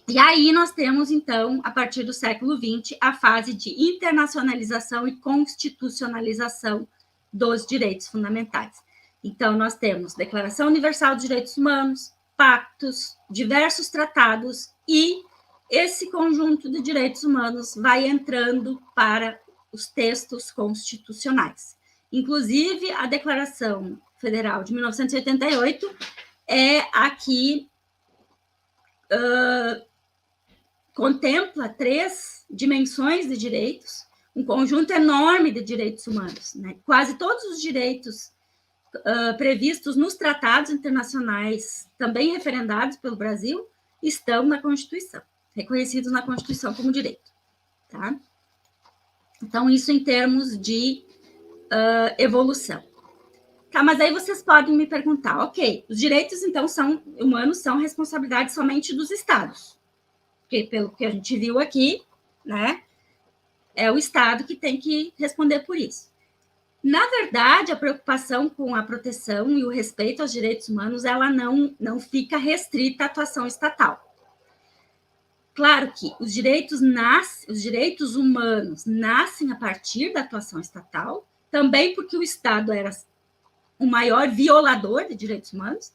E aí nós temos, então, a partir do século XX, a fase de internacionalização e constitucionalização dos direitos fundamentais. Então, nós temos Declaração Universal dos Direitos Humanos, pactos, diversos tratados, e esse conjunto de direitos humanos vai entrando para os textos constitucionais. Inclusive, a Declaração Federal de 1988 é a que contempla 3 dimensões de direitos, um conjunto enorme de direitos humanos, né? Quase todos os direitos previstos nos tratados internacionais, também referendados pelo Brasil, estão na Constituição, reconhecidos na Constituição como direito, tá? Então, isso em termos de evolução. Tá, mas aí vocês podem me perguntar, ok, os direitos, então, humanos são responsabilidade somente dos Estados, porque, pelo que a gente viu aqui, né, é o Estado que tem que responder por isso. Na verdade, a preocupação com a proteção e o respeito aos direitos humanos, ela não fica restrita à atuação estatal. Claro que os direitos humanos nascem a partir da atuação estatal, também porque o Estado era o maior violador de direitos humanos,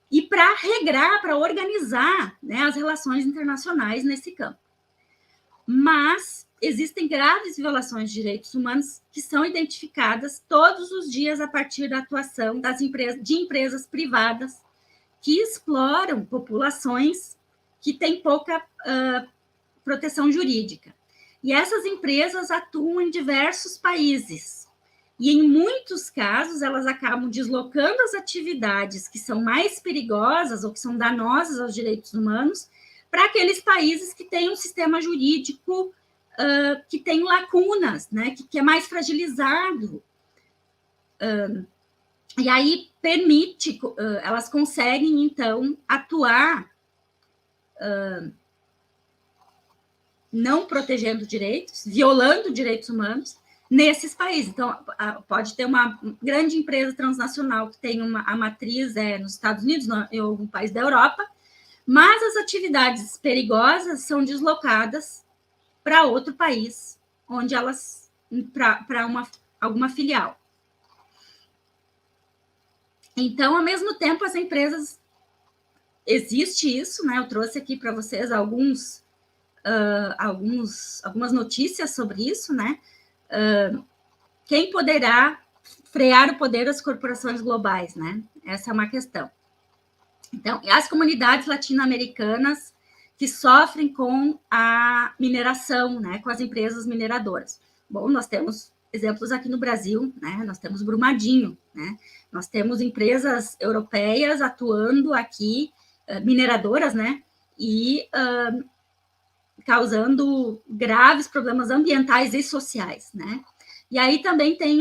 e para regrar, para organizar, né, as relações internacionais nesse campo. Mas existem graves violações de direitos humanos que são identificadas todos os dias a partir da atuação de empresas privadas que exploram populações que têm pouca proteção jurídica. E essas empresas atuam em diversos países. E, em muitos casos, elas acabam deslocando as atividades que são mais perigosas ou que são danosas aos direitos humanos para aqueles países que têm um sistema jurídico que tem lacunas, né, que é mais fragilizado. E aí permite, elas conseguem, então, atuar não protegendo direitos, violando direitos humanos nesses países. Então, pode ter uma grande empresa transnacional que tem a matriz nos Estados Unidos, em algum país da Europa, mas as atividades perigosas são deslocadas para outro país, onde elas, para alguma filial. Então, ao mesmo tempo, as empresas, existe isso, né? Eu trouxe aqui para vocês algumas notícias sobre isso, né? Quem poderá frear o poder das corporações globais, né? Essa é uma questão. Então, as comunidades latino-americanas que sofrem com a mineração, né? Com as empresas mineradoras. Bom, nós temos exemplos aqui no Brasil, né? Nós temos Brumadinho, né? Nós temos empresas europeias atuando aqui, mineradoras, né? E causando graves problemas ambientais e sociais, né? E aí também tem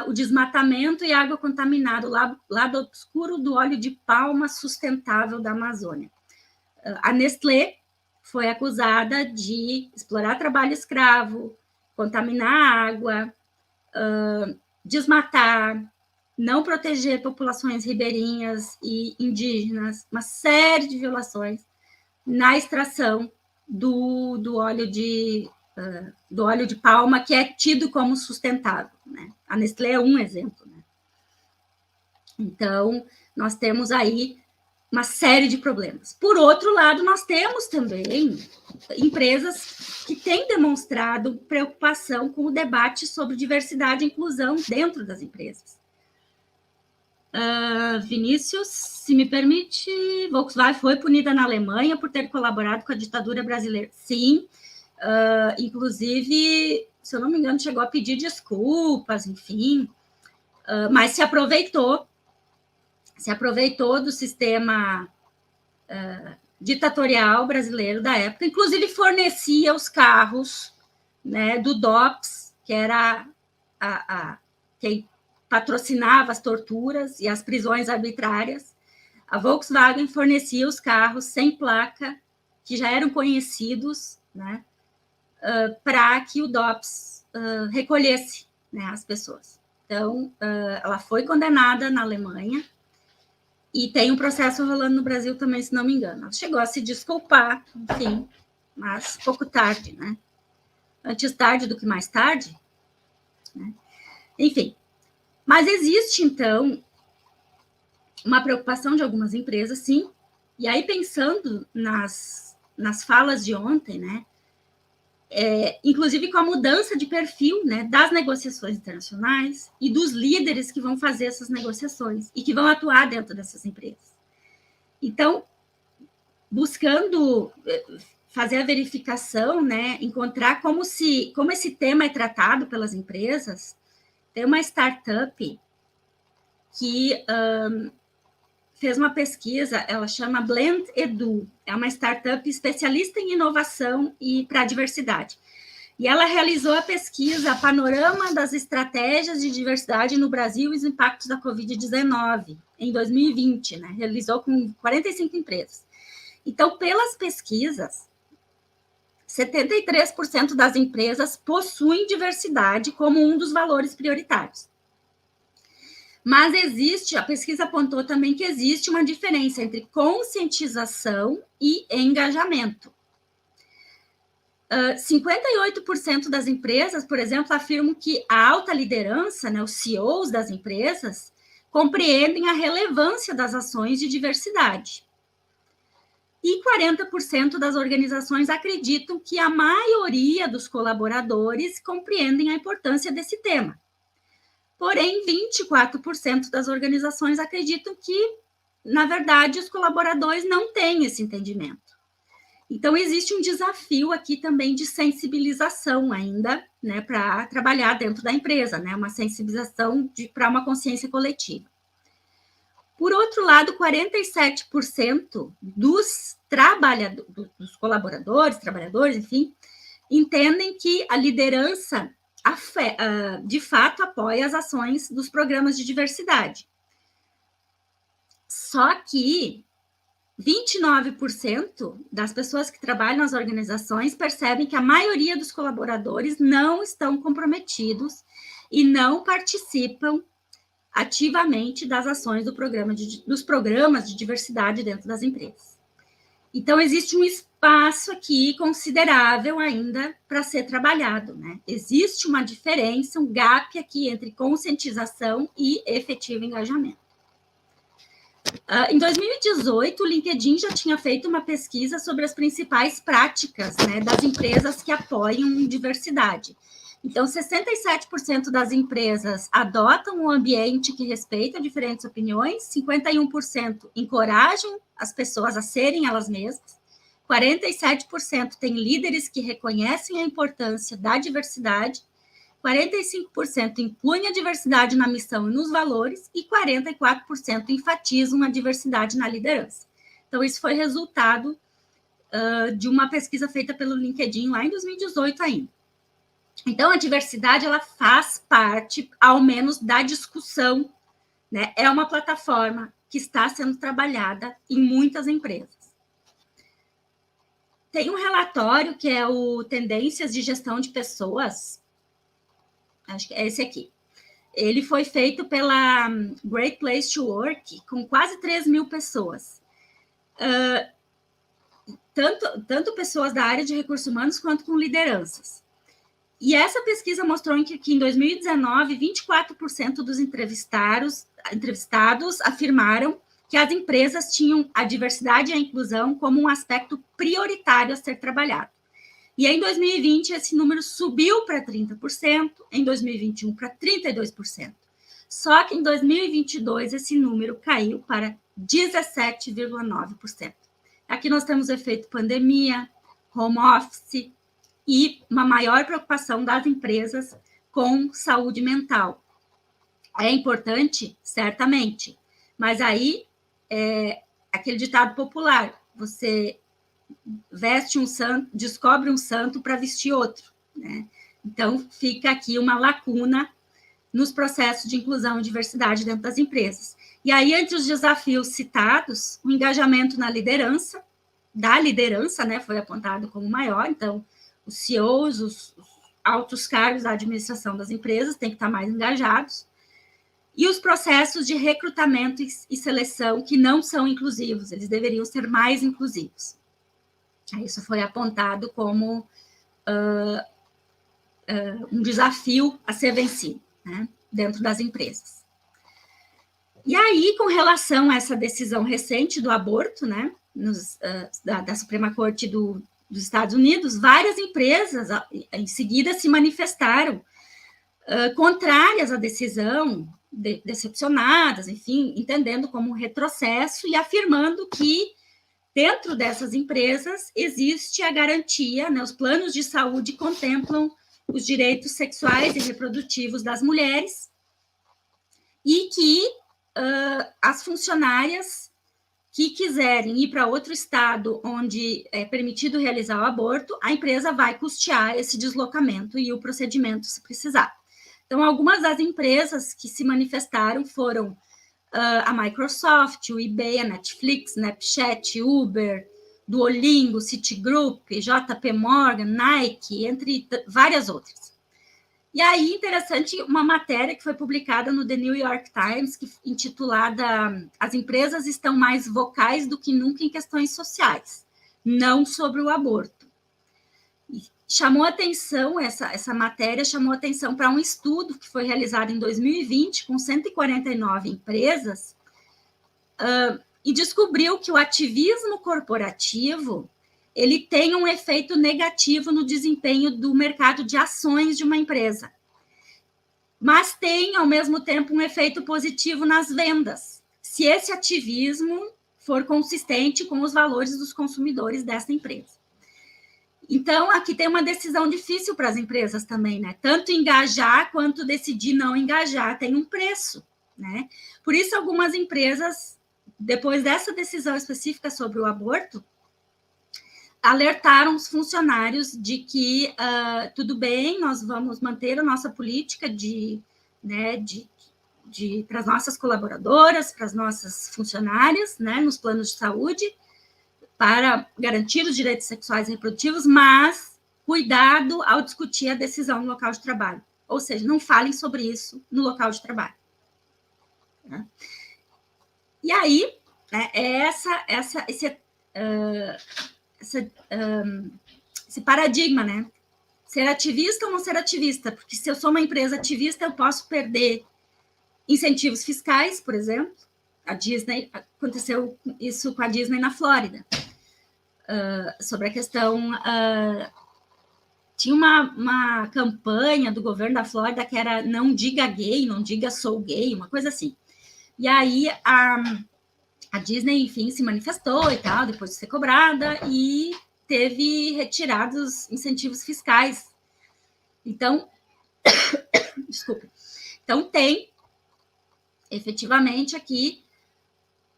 o desmatamento e água contaminada, lado obscuro do óleo de palma sustentável da Amazônia. A Nestlé foi acusada de explorar trabalho escravo, contaminar a água, desmatar, não proteger populações ribeirinhas e indígenas, uma série de violações na extração do óleo de palma, que é tido como sustentável, né? A Nestlé é um exemplo, né? Então, nós temos aí uma série de problemas. Por outro lado, nós temos também empresas que têm demonstrado preocupação com o debate sobre diversidade e inclusão dentro das empresas. Vinícius, se me permite, Volkswagen foi punida na Alemanha por ter colaborado com a ditadura brasileira. Sim, inclusive, se eu não me engano, chegou a pedir desculpas, enfim, mas se aproveitou do sistema ditatorial brasileiro da época, inclusive fornecia os carros, né, do DOPS, que era quem patrocinava as torturas e as prisões arbitrárias. A Volkswagen fornecia os carros sem placa, que já eram conhecidos, né, para que o DOPS recolhesse, né, as pessoas. Então, ela foi condenada na Alemanha e tem um processo rolando no Brasil também, se não me engano. Ela chegou a se desculpar, enfim, mas pouco tarde, né? Antes tarde do que mais tarde, né? Enfim, mas existe, então, uma preocupação de algumas empresas, sim, e aí pensando nas falas de ontem, né? Inclusive com a mudança de perfil, né, das negociações internacionais e dos líderes que vão fazer essas negociações e que vão atuar dentro dessas empresas. Então, buscando fazer a verificação, né, encontrar como esse tema é tratado pelas empresas, tem uma startup que fez uma pesquisa, ela chama Blend Edu, é uma startup especialista em inovação e para a diversidade. E ela realizou a pesquisa Panorama das Estratégias de Diversidade no Brasil e os Impactos da Covid-19, em 2020, né? Realizou com 45 empresas. Então, pelas pesquisas, 73% das empresas possuem diversidade como um dos valores prioritários. Mas a pesquisa apontou também que existe uma diferença entre conscientização e engajamento. 58% das empresas, por exemplo, afirmam que a alta liderança, né, os CEOs das empresas, compreendem a relevância das ações de diversidade. E 40% das organizações acreditam que a maioria dos colaboradores compreendem a importância desse tema. Porém, 24% das organizações acreditam que, na verdade, os colaboradores não têm esse entendimento. Então, existe um desafio aqui também de sensibilização ainda, né, para trabalhar dentro da empresa, né, uma sensibilização para uma consciência coletiva. Por outro lado, 47% dos trabalhadores, enfim, entendem que a liderança de fato apoia as ações dos programas de diversidade. Só que 29% das pessoas que trabalham nas organizações percebem que a maioria dos colaboradores não estão comprometidos e não participam ativamente das ações dos programas de diversidade dentro das empresas. Então, existe um espaço aqui considerável ainda para ser trabalhado, né? Existe uma diferença, um gap aqui entre conscientização e efetivo engajamento. Em 2018, o LinkedIn já tinha feito uma pesquisa sobre as principais práticas, né, das empresas que apoiam diversidade. Então, 67% das empresas adotam um ambiente que respeita diferentes opiniões, 51% encorajam as pessoas a serem elas mesmas, 47% têm líderes que reconhecem a importância da diversidade, 45% incluem a diversidade na missão e nos valores e 44% enfatizam a diversidade na liderança. Então, isso foi resultado de uma pesquisa feita pelo LinkedIn lá em 2018 ainda. Então, a diversidade, ela faz parte, ao menos, da discussão, né? É uma plataforma que está sendo trabalhada em muitas empresas. Tem um relatório que é o Tendências de Gestão de Pessoas, acho que é esse aqui. Ele foi feito pela Great Place to Work, com quase 3 mil pessoas. Tanto pessoas da área de recursos humanos, quanto com lideranças. E essa pesquisa mostrou que em 2019, 24% dos entrevistados afirmaram que as empresas tinham a diversidade e a inclusão como um aspecto prioritário a ser trabalhado. E em 2020, esse número subiu para 30%, em 2021 para 32%. Só que em 2022, esse número caiu para 17,9%. Aqui nós temos o efeito pandemia, home office e uma maior preocupação das empresas com saúde mental. É importante? Certamente. Mas aí, aquele ditado popular, você veste um santo, descobre um santo para vestir outro, né? Então, fica aqui uma lacuna nos processos de inclusão e diversidade dentro das empresas. E aí, entre os desafios citados, o engajamento na liderança, né, foi apontado como maior. Então, os CEOs, os altos cargos da administração das empresas têm que estar mais engajados. E os processos de recrutamento e seleção que não são inclusivos, eles deveriam ser mais inclusivos. Isso foi apontado como um desafio a ser vencido, né, dentro das empresas. E aí, com relação a essa decisão recente do aborto, né, da Suprema Corte dos Estados Unidos, várias empresas, em seguida, se manifestaram contrárias à decisão, decepcionadas, enfim, entendendo como um retrocesso e afirmando que dentro dessas empresas existe a garantia, né, os planos de saúde contemplam os direitos sexuais e reprodutivos das mulheres e que as funcionárias que quiserem ir para outro estado onde é permitido realizar o aborto, a empresa vai custear esse deslocamento e o procedimento se precisar. Então, algumas das empresas que se manifestaram foram a Microsoft, o eBay, a Netflix, Snapchat, Uber, Duolingo, Citigroup, JP Morgan, Nike, entre várias outras. E aí, interessante, uma matéria que foi publicada no The New York Times, intitulada As empresas estão mais vocais do que nunca em questões sociais, não sobre o aborto. E chamou atenção, essa matéria chamou atenção para um estudo que foi realizado em 2020 com 149 empresas e descobriu que o ativismo corporativo ele tem um efeito negativo no desempenho do mercado de ações de uma empresa, mas tem, ao mesmo tempo, um efeito positivo nas vendas, se esse ativismo for consistente com os valores dos consumidores dessa empresa. Então, aqui tem uma decisão difícil para as empresas também, né? Tanto engajar quanto decidir não engajar, tem um preço, né? Por isso, algumas empresas, depois dessa decisão específica sobre o aborto, alertaram os funcionários de que tudo bem, nós vamos manter a nossa política de para as nossas colaboradoras, para as nossas funcionárias, né, nos planos de saúde, para garantir os direitos sexuais e reprodutivos, mas cuidado ao discutir a decisão no local de trabalho. Ou seja, não falem sobre isso no local de trabalho. Né? E aí, né, esse paradigma, né? Ser ativista ou não ser ativista? Porque se eu sou uma empresa ativista, eu posso perder incentivos fiscais, por exemplo. A Disney, aconteceu isso com a Disney na Flórida. Sobre a questão... tinha uma campanha do governo da Flórida que era não diga gay, não diga sou gay, uma coisa assim. E aí a Disney, enfim, se manifestou e tal, depois de ser cobrada, e teve retirados incentivos fiscais. Então, desculpa. Então, tem, efetivamente, aqui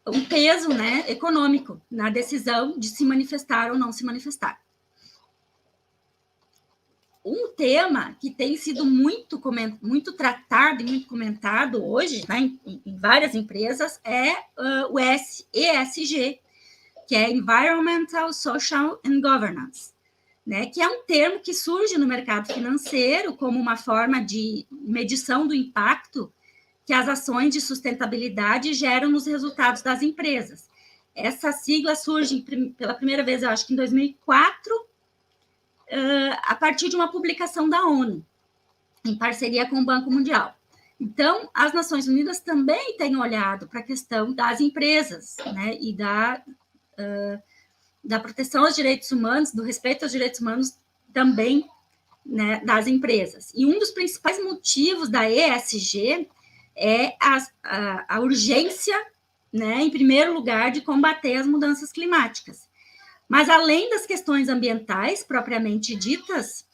um peso, né, econômico na decisão de se manifestar ou não se manifestar. Um tema que tem sido muito tratado e muito comentado hoje, né, em várias empresas, é o ESG, que é Environmental, Social and Governance, né, que é um termo que surge no mercado financeiro como uma forma de medição do impacto que as ações de sustentabilidade geram nos resultados das empresas. Essa sigla surge pela primeira vez, eu acho que em 2004, a partir de uma publicação da ONU, em parceria com o Banco Mundial. Então, as Nações Unidas também têm olhado para a questão das empresas, né, e da proteção aos direitos humanos, do respeito aos direitos humanos também, né, das empresas. E um dos principais motivos da ESG é a urgência, né, em primeiro lugar, de combater as mudanças climáticas. Mas, além das questões ambientais propriamente ditas,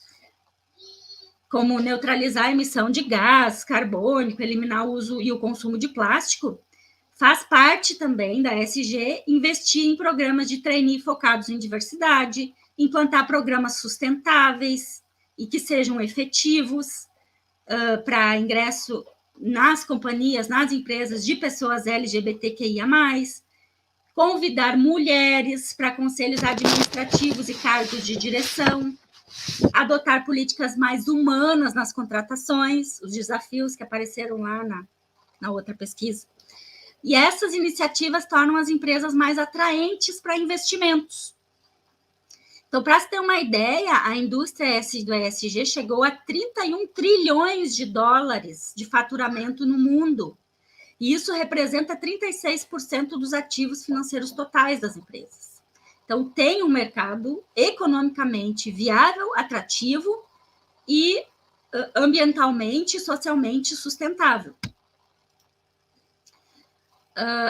como neutralizar a emissão de gás carbônico, eliminar o uso e o consumo de plástico, faz parte também da ESG investir em programas de trainee focados em diversidade, implantar programas sustentáveis e que sejam efetivos para ingresso nas companhias, nas empresas de pessoas LGBTQIA+, convidar mulheres para conselhos administrativos e cargos de direção, adotar políticas mais humanas nas contratações, os desafios que apareceram lá na outra pesquisa. E essas iniciativas tornam as empresas mais atraentes para investimentos. Então, para se ter uma ideia, a indústria do ESG chegou a 31 trilhões de dólares de faturamento no mundo. E isso representa 36% dos ativos financeiros totais das empresas. Então, tem um mercado economicamente viável, atrativo e ambientalmente e socialmente sustentável.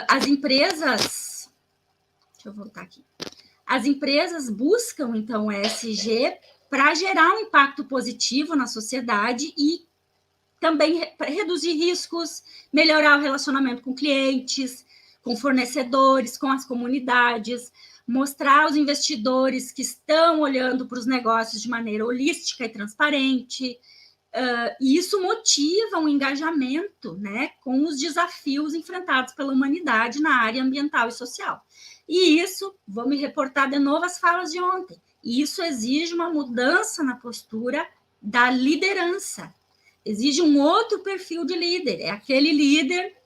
As empresas... Deixa eu voltar aqui. As empresas buscam, então, o ESG para gerar um impacto positivo na sociedade e também reduzir riscos, melhorar o relacionamento com clientes, com fornecedores, com as comunidades, mostrar aos investidores que estão olhando para os negócios de maneira holística e transparente. E isso motiva um engajamento, né, com os desafios enfrentados pela humanidade na área ambiental e social. E isso, vou me reportar de novo às falas de ontem, isso exige uma mudança na postura da liderança. Exige um outro perfil de líder, é aquele líder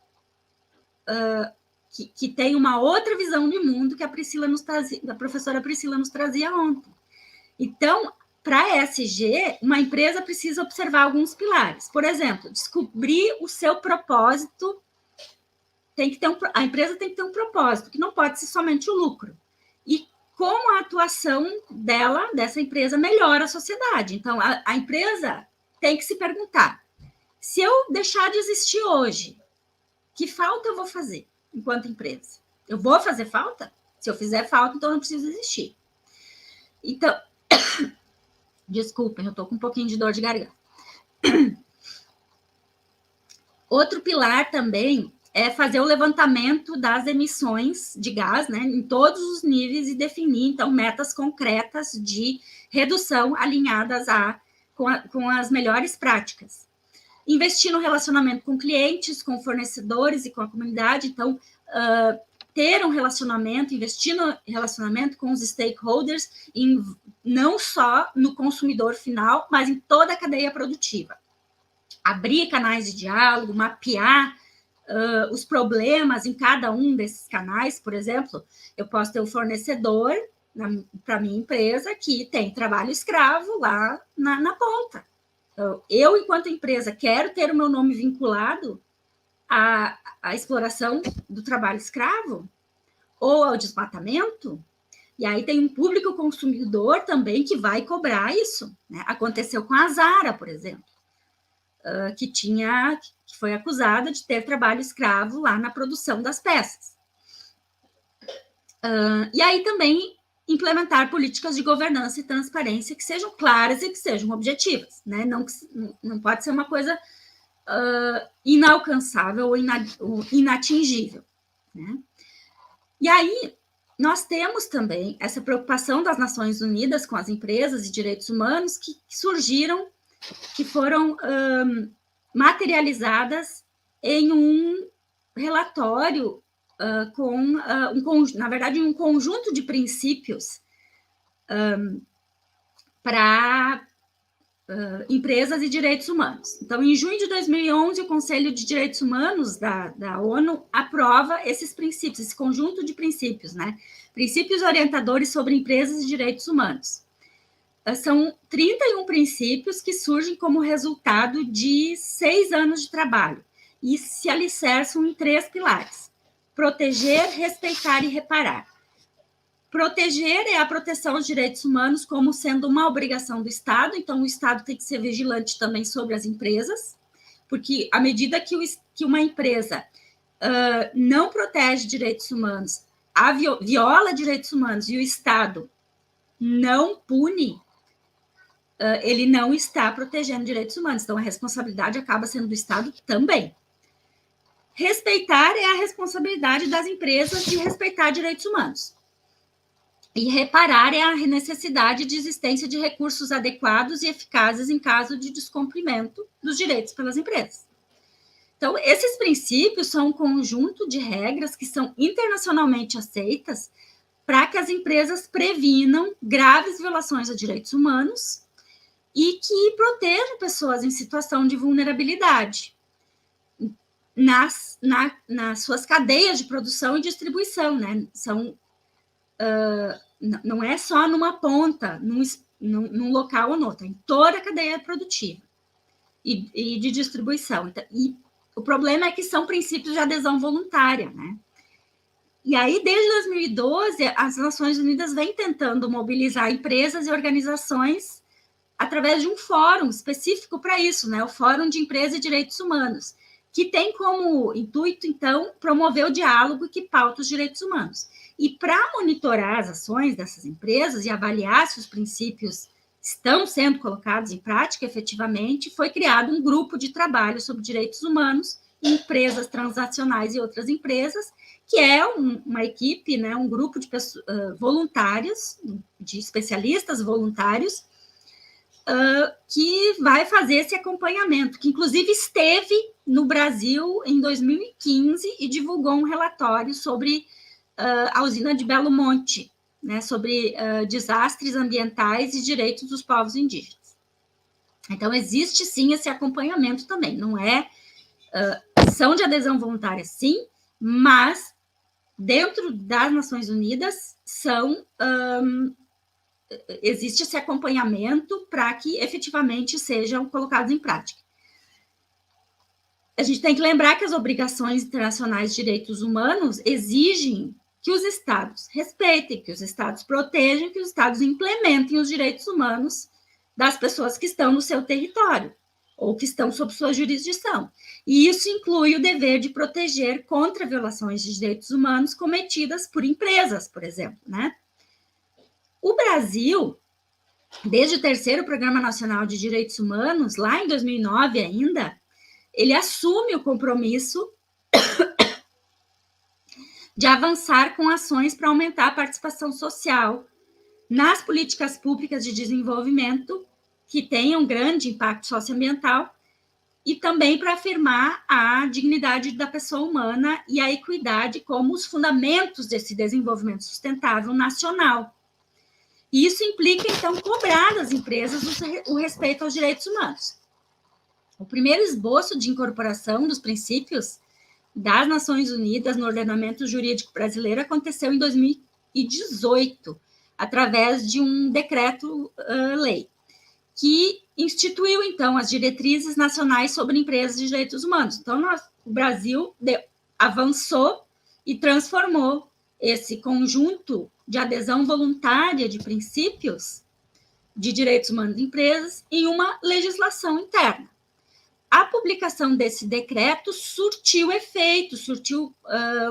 que tem uma outra visão de mundo que a professora Priscila nos trazia ontem. Então, para a ESG, uma empresa precisa observar alguns pilares. Por exemplo, descobrir o seu propósito. A empresa tem que ter um propósito, que não pode ser somente o lucro. E como a atuação dessa empresa, melhora a sociedade. Então, a empresa tem que se perguntar, se eu deixar de existir hoje, que falta eu vou fazer enquanto empresa? Eu vou fazer falta? Se eu fizer falta, então eu não preciso existir. Então, desculpem, eu estou com um pouquinho de dor de garganta. Outro pilar também é fazer o levantamento das emissões de gás, né, em todos os níveis e definir, então, metas concretas de redução alinhadas com as melhores práticas. investir no relacionamento com clientes, com fornecedores e com a comunidade. Então, ter um relacionamento, investir no relacionamento com os stakeholders, não só no consumidor final, mas em toda a cadeia produtiva. Abrir canais de diálogo, mapear os problemas em cada um desses canais. Por exemplo, eu posso ter um fornecedor para a minha empresa que tem trabalho escravo lá na ponta. Eu, enquanto empresa, quero ter o meu nome vinculado à exploração do trabalho escravo ou ao desmatamento, e aí tem um público consumidor também que vai cobrar isso, né? Aconteceu com a Zara, por exemplo, que foi acusada de ter trabalho escravo lá na produção das peças. E aí também implementar políticas de governança e transparência que sejam claras e que sejam objetivas, né? Não pode ser uma coisa inalcançável ou inatingível, né? E aí nós temos também essa preocupação das Nações Unidas com as empresas e direitos humanos que surgiram, que foram materializadas em um relatório na verdade, um conjunto de princípios para empresas e direitos humanos. Então, em junho de 2011, o Conselho de Direitos Humanos da ONU aprova esses princípios, esse conjunto de princípios, né? Princípios orientadores sobre empresas e direitos humanos. São 31 princípios que surgem como resultado de 6 anos de trabalho e se alicerçam em 3 pilares: proteger, respeitar e reparar. Proteger é a proteção aos direitos humanos como sendo uma obrigação do Estado, então o Estado tem que ser vigilante também sobre as empresas, porque à medida que uma empresa não protege direitos humanos, viola direitos humanos e o Estado não pune, ele não está protegendo direitos humanos, então a responsabilidade acaba sendo do Estado também. Respeitar é a responsabilidade das empresas de respeitar direitos humanos. E reparar é a necessidade de existência de recursos adequados e eficazes em caso de descumprimento dos direitos pelas empresas. Então, esses princípios são um conjunto de regras que são internacionalmente aceitas para que as empresas previnam graves violações a direitos humanos e que protejam pessoas em situação de vulnerabilidade nas suas cadeias de produção e distribuição, né? Não é só numa ponta, num local ou no outro, é em toda a cadeia produtiva e de distribuição. E o problema é que são princípios de adesão voluntária, né? E aí, desde 2012, as Nações Unidas vêm tentando mobilizar empresas e organizações através de um fórum específico para isso, né? O Fórum de Empresa e Direitos Humanos, que tem como intuito, então, promover o diálogo que pauta os direitos humanos. E para monitorar as ações dessas empresas e avaliar se os princípios estão sendo colocados em prática efetivamente, foi criado um grupo de trabalho sobre direitos humanos em empresas transacionais e outras empresas, que é uma equipe, né, um grupo de voluntários, de especialistas voluntários, que vai fazer esse acompanhamento, que inclusive esteve no Brasil em 2015 e divulgou um relatório sobre a usina de Belo Monte, né, sobre desastres ambientais e direitos dos povos indígenas. Então, existe sim esse acompanhamento também, não é são de adesão voluntária, sim, mas dentro das Nações Unidas existe esse acompanhamento para que efetivamente sejam colocados em prática. A gente tem que lembrar que as obrigações internacionais de direitos humanos exigem que os Estados respeitem, que os Estados protejam, que os Estados implementem os direitos humanos das pessoas que estão no seu território ou que estão sob sua jurisdição. E isso inclui o dever de proteger contra violações de direitos humanos cometidas por empresas, por exemplo, né? O Brasil, desde o 3º Programa Nacional de Direitos Humanos, lá em 2009 ainda, ele assume o compromisso de avançar com ações para aumentar a participação social nas políticas públicas de desenvolvimento que tenham grande impacto socioambiental e também para afirmar a dignidade da pessoa humana e a equidade como os fundamentos desse desenvolvimento sustentável nacional. E isso implica, então, cobrar das empresas o respeito aos direitos humanos. O primeiro esboço de incorporação dos princípios das Nações Unidas no ordenamento jurídico brasileiro aconteceu em 2018, através de um decreto-lei, que instituiu, então, as diretrizes nacionais sobre empresas de direitos humanos. Então, o Brasil avançou e transformou esse conjunto de adesão voluntária de princípios de direitos humanos de empresas em uma legislação interna. A publicação desse decreto surtiu efeito, surtiu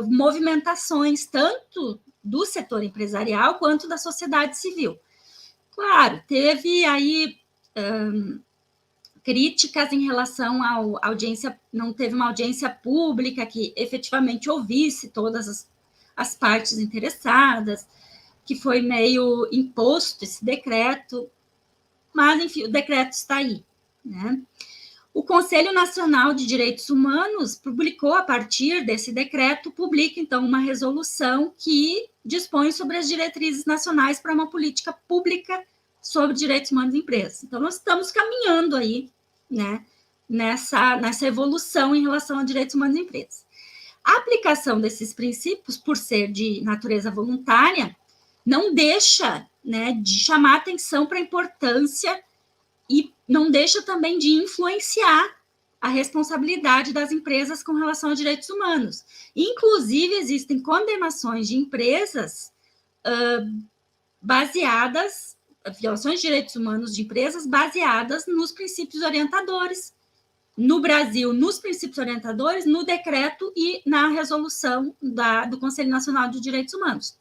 movimentações tanto do setor empresarial quanto da sociedade civil. Claro, teve aí críticas em relação à audiência, não teve uma audiência pública que efetivamente ouvisse todas as partes interessadas, que foi meio imposto esse decreto, mas, enfim, o decreto está aí, né? O Conselho Nacional de Direitos Humanos publicou, a partir desse decreto, publica, então, uma resolução que dispõe sobre as diretrizes nacionais para uma política pública sobre direitos humanos em empresas. Então, nós estamos caminhando aí, né, nessa evolução em relação a direitos humanos em empresas. A aplicação desses princípios, por ser de natureza voluntária, não deixa, né, de chamar atenção para a importância e não deixa também de influenciar a responsabilidade das empresas com relação a direitos humanos. Inclusive, existem condenações de empresas violações de direitos humanos de empresas baseadas nos princípios orientadores. No Brasil, nos princípios orientadores, no decreto e na resolução do Conselho Nacional de Direitos Humanos.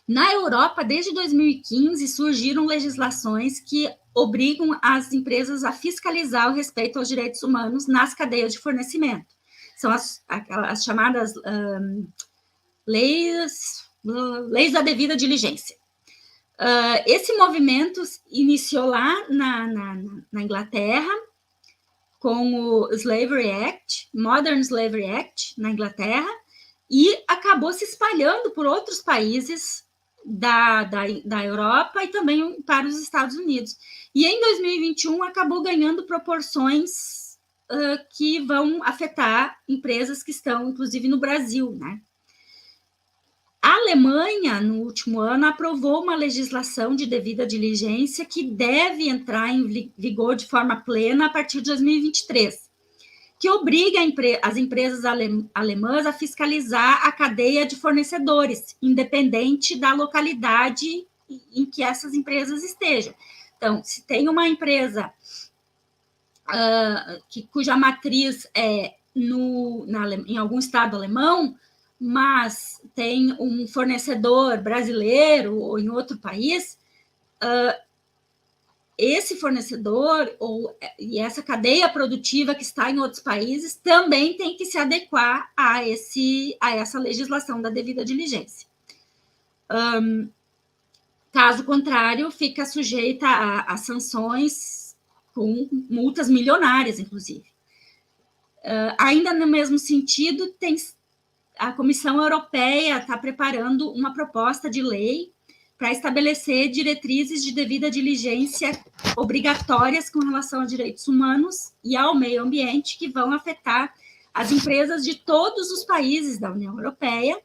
Na Europa, desde 2015, surgiram legislações que obrigam as empresas a fiscalizar o respeito aos direitos humanos nas cadeias de fornecimento. São as chamadas leis da devida diligência. Esse movimento iniciou lá na Inglaterra, com o Slavery Act, Modern Slavery Act, na Inglaterra, e acabou se espalhando por outros países da Europa e também para os Estados Unidos. E em 2021 acabou ganhando proporções que vão afetar empresas que estão, inclusive, no Brasil, né? A Alemanha, no último ano, aprovou uma legislação de devida diligência que deve entrar em vigor de forma plena a partir de 2023, que obriga as empresas alemãs a fiscalizar a cadeia de fornecedores, independente da localidade em que essas empresas estejam. Então, se tem uma empresa cuja matriz é em algum estado alemão, mas tem um fornecedor brasileiro ou em outro país, esse fornecedor e essa cadeia produtiva que está em outros países também tem que se adequar a essa legislação da devida diligência. Caso contrário, fica sujeita a sanções com multas milionárias, inclusive. Ainda no mesmo sentido, a Comissão Europeia está preparando uma proposta de lei para estabelecer diretrizes de devida diligência obrigatórias com relação a direitos humanos e ao meio ambiente, que vão afetar as empresas de todos os países da União Europeia,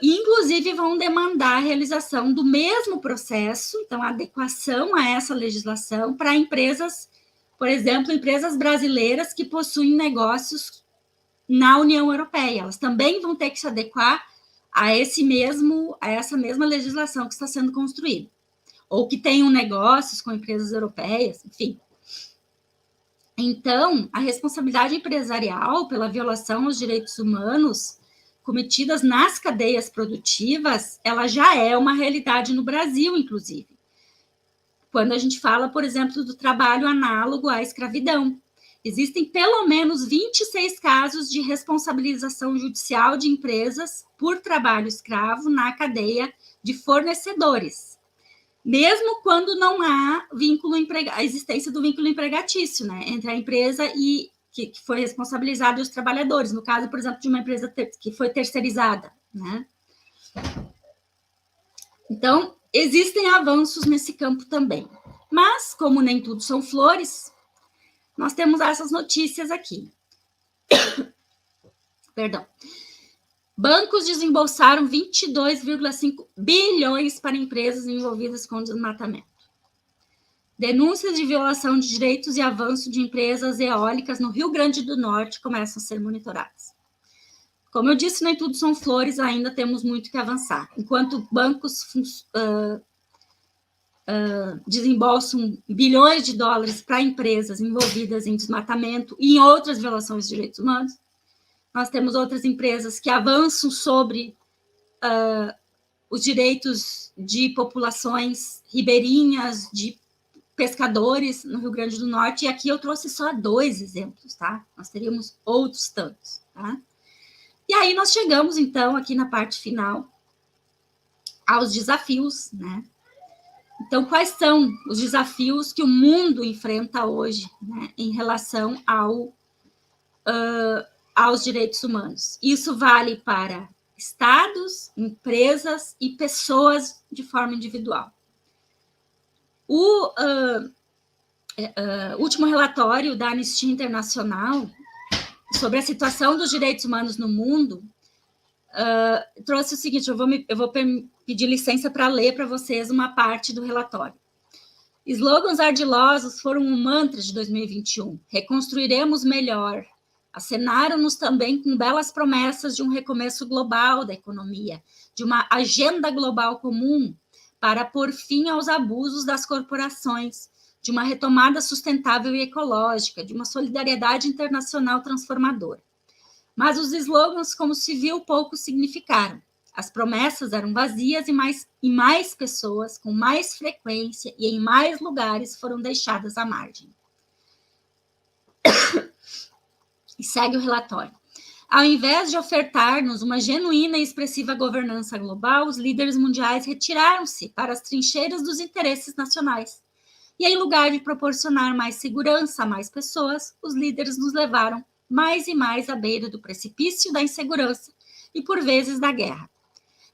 e inclusive vão demandar a realização do mesmo processo, então a adequação a essa legislação para empresas, por exemplo, empresas brasileiras que possuem negócios na União Europeia. Elas também vão ter que se adequar a essa mesma legislação que está sendo construída, ou que tenham negócios com empresas europeias, enfim. Então, a responsabilidade empresarial pela violação aos direitos humanos cometidas nas cadeias produtivas, ela já é uma realidade no Brasil, inclusive. Quando a gente fala, por exemplo, do trabalho análogo à escravidão, existem pelo menos 26 casos de responsabilização judicial de empresas por trabalho escravo na cadeia de fornecedores. mesmo quando não há a existência do vínculo empregatício, né, entre a empresa e que foi responsabilizada e os trabalhadores, no caso, por exemplo, de uma empresa que foi terceirizada, né? Então, existem avanços nesse campo também. Mas, como nem tudo são flores, nós temos essas notícias aqui. Perdão. Bancos desembolsaram 22,5 bilhões para empresas envolvidas com desmatamento. Denúncias de violação de direitos e avanço de empresas eólicas no Rio Grande do Norte começam a ser monitoradas. Como eu disse, nem tudo são flores, ainda temos muito que avançar. Enquanto bancos desembolsam bilhões de dólares para empresas envolvidas em desmatamento e em outras violações de direitos humanos, nós temos outras empresas que avançam sobre os direitos de populações ribeirinhas, de pescadores no Rio Grande do Norte, e aqui eu trouxe só 2 exemplos, tá? Nós teríamos outros tantos, tá? E aí nós chegamos, então, aqui na parte final, aos desafios, né? Então, quais são os desafios que o mundo enfrenta hoje, né, em relação aos direitos humanos? Isso vale para estados, empresas e pessoas de forma individual. O último relatório da Anistia Internacional sobre a situação dos direitos humanos no mundo trouxe o seguinte, eu vou pedir licença para ler para vocês uma parte do relatório. Slogans ardilosos foram um mantra de 2021. Reconstruiremos melhor. Acenaram-nos também com belas promessas de um recomeço global da economia, de uma agenda global comum para pôr fim aos abusos das corporações, de uma retomada sustentável e ecológica, de uma solidariedade internacional transformadora. Mas os slogans, como se viu, pouco significaram. As promessas eram vazias e mais pessoas, com mais frequência e em mais lugares, foram deixadas à margem. E segue o relatório. Ao invés de ofertar-nos uma genuína e expressiva governança global, os líderes mundiais retiraram-se para as trincheiras dos interesses nacionais. E em lugar de proporcionar mais segurança a mais pessoas, os líderes nos levaram mais e mais à beira do precipício da insegurança e, por vezes, da guerra.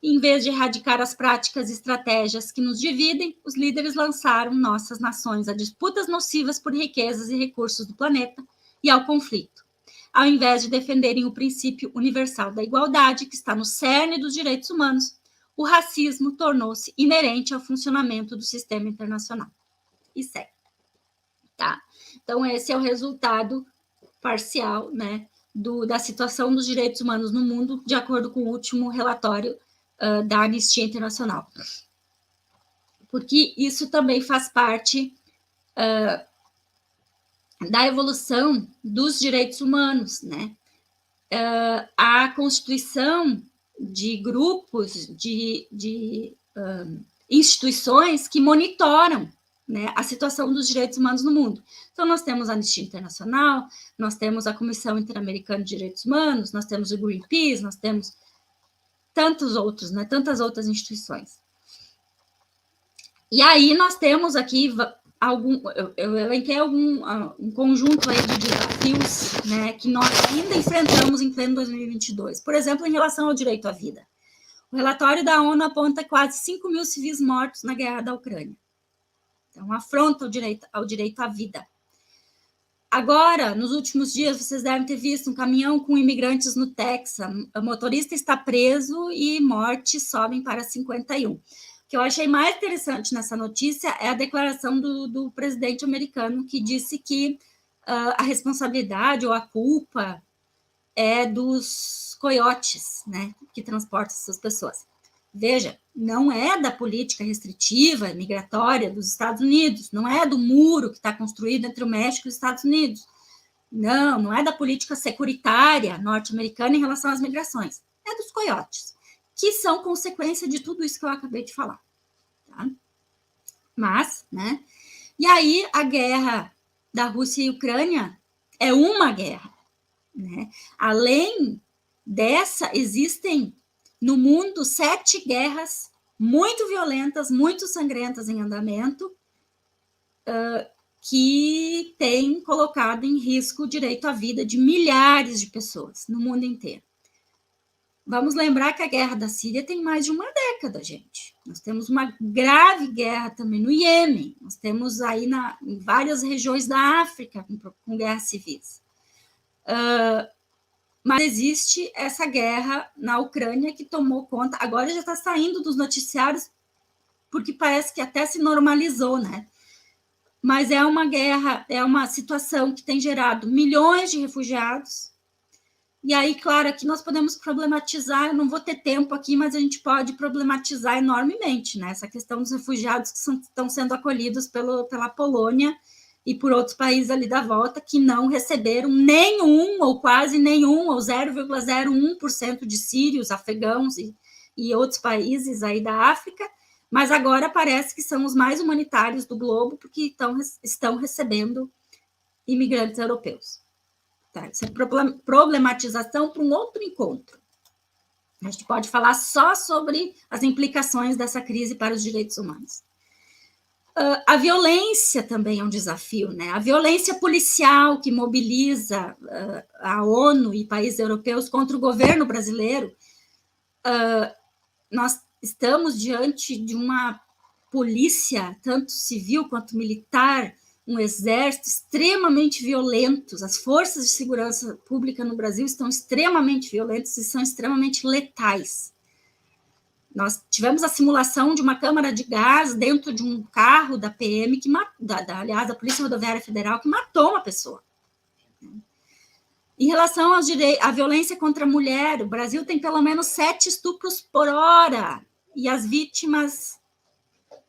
Em vez de erradicar as práticas e estratégias que nos dividem, os líderes lançaram nossas nações a disputas nocivas por riquezas e recursos do planeta e ao conflito, ao invés de defenderem o princípio universal da igualdade, que está no cerne dos direitos humanos. O racismo tornou-se inerente ao funcionamento do sistema internacional. E segue. Tá? Então, esse é o resultado parcial, né, da situação dos direitos humanos no mundo, de acordo com o último relatório da Anistia Internacional. Porque isso também faz parte da evolução dos direitos humanos, né? A constituição de grupos, de instituições que monitoram, né, a situação dos direitos humanos no mundo. Então, nós temos a Anistia Internacional, nós temos a Comissão Interamericana de Direitos Humanos, nós temos o Greenpeace, nós temos tantos outros, né, tantas outras instituições. E aí nós temos aqui eu elenquei um conjunto aí de desafios, né, que nós ainda enfrentamos em pleno 2022. Por exemplo, em relação ao direito à vida. O relatório da ONU aponta quase 5 mil civis mortos na guerra da Ucrânia. Então, afronta ao direito à vida. Agora, nos últimos dias, vocês devem ter visto um caminhão com imigrantes no Texas. O motorista está preso e mortes sobem para 51. O que eu achei mais interessante nessa notícia é a declaração do presidente americano, que disse que a responsabilidade ou a culpa é dos coiotes, né, que transportam essas pessoas. Veja, não é da política restritiva, migratória dos Estados Unidos, não é do muro que está construído entre o México e os Estados Unidos. Não é da política securitária norte-americana em relação às migrações. É dos coiotes, que são consequência de tudo isso que eu acabei de falar. Tá? Mas, né? E aí, a guerra da Rússia e Ucrânia é uma guerra, né? Além dessa, existem no mundo 7 guerras muito violentas, muito sangrentas em andamento, que tem colocado em risco o direito à vida de milhares de pessoas no mundo inteiro. Vamos lembrar que a guerra da Síria tem mais de uma década, gente. Nós temos uma grave guerra também no Iêmen. Nós temos aí em várias regiões da África com guerras civis. Mas existe essa guerra na Ucrânia que tomou conta. Agora já está saindo dos noticiários, porque parece que até se normalizou, né? Mas é uma guerra, é uma situação que tem gerado milhões de refugiados. E aí, claro, aqui nós podemos problematizar, eu não vou ter tempo aqui, mas a gente pode problematizar enormemente, né? Essa questão dos refugiados que estão sendo acolhidos pela Polônia e por outros países ali da volta, que não receberam nenhum, ou quase nenhum, ou 0,01% de sírios, afegãos e outros países aí da África, mas agora parece que são os mais humanitários do globo, porque estão recebendo imigrantes europeus. Tá? Isso é problematização para um outro encontro. A gente pode falar só sobre as implicações dessa crise para os direitos humanos. A violência também é um desafio, né? A violência policial que mobiliza a ONU e países europeus contra o governo brasileiro, nós estamos diante de uma polícia, tanto civil quanto militar, um exército extremamente violentos. As forças de segurança pública no Brasil estão extremamente violentas e são extremamente letais. Nós tivemos a simulação de uma câmara de gás dentro de um carro da PM, aliás, da Polícia Rodoviária Federal, que matou uma pessoa. Em relação à violência contra a mulher, o Brasil tem pelo menos 7 estupros por hora, e as vítimas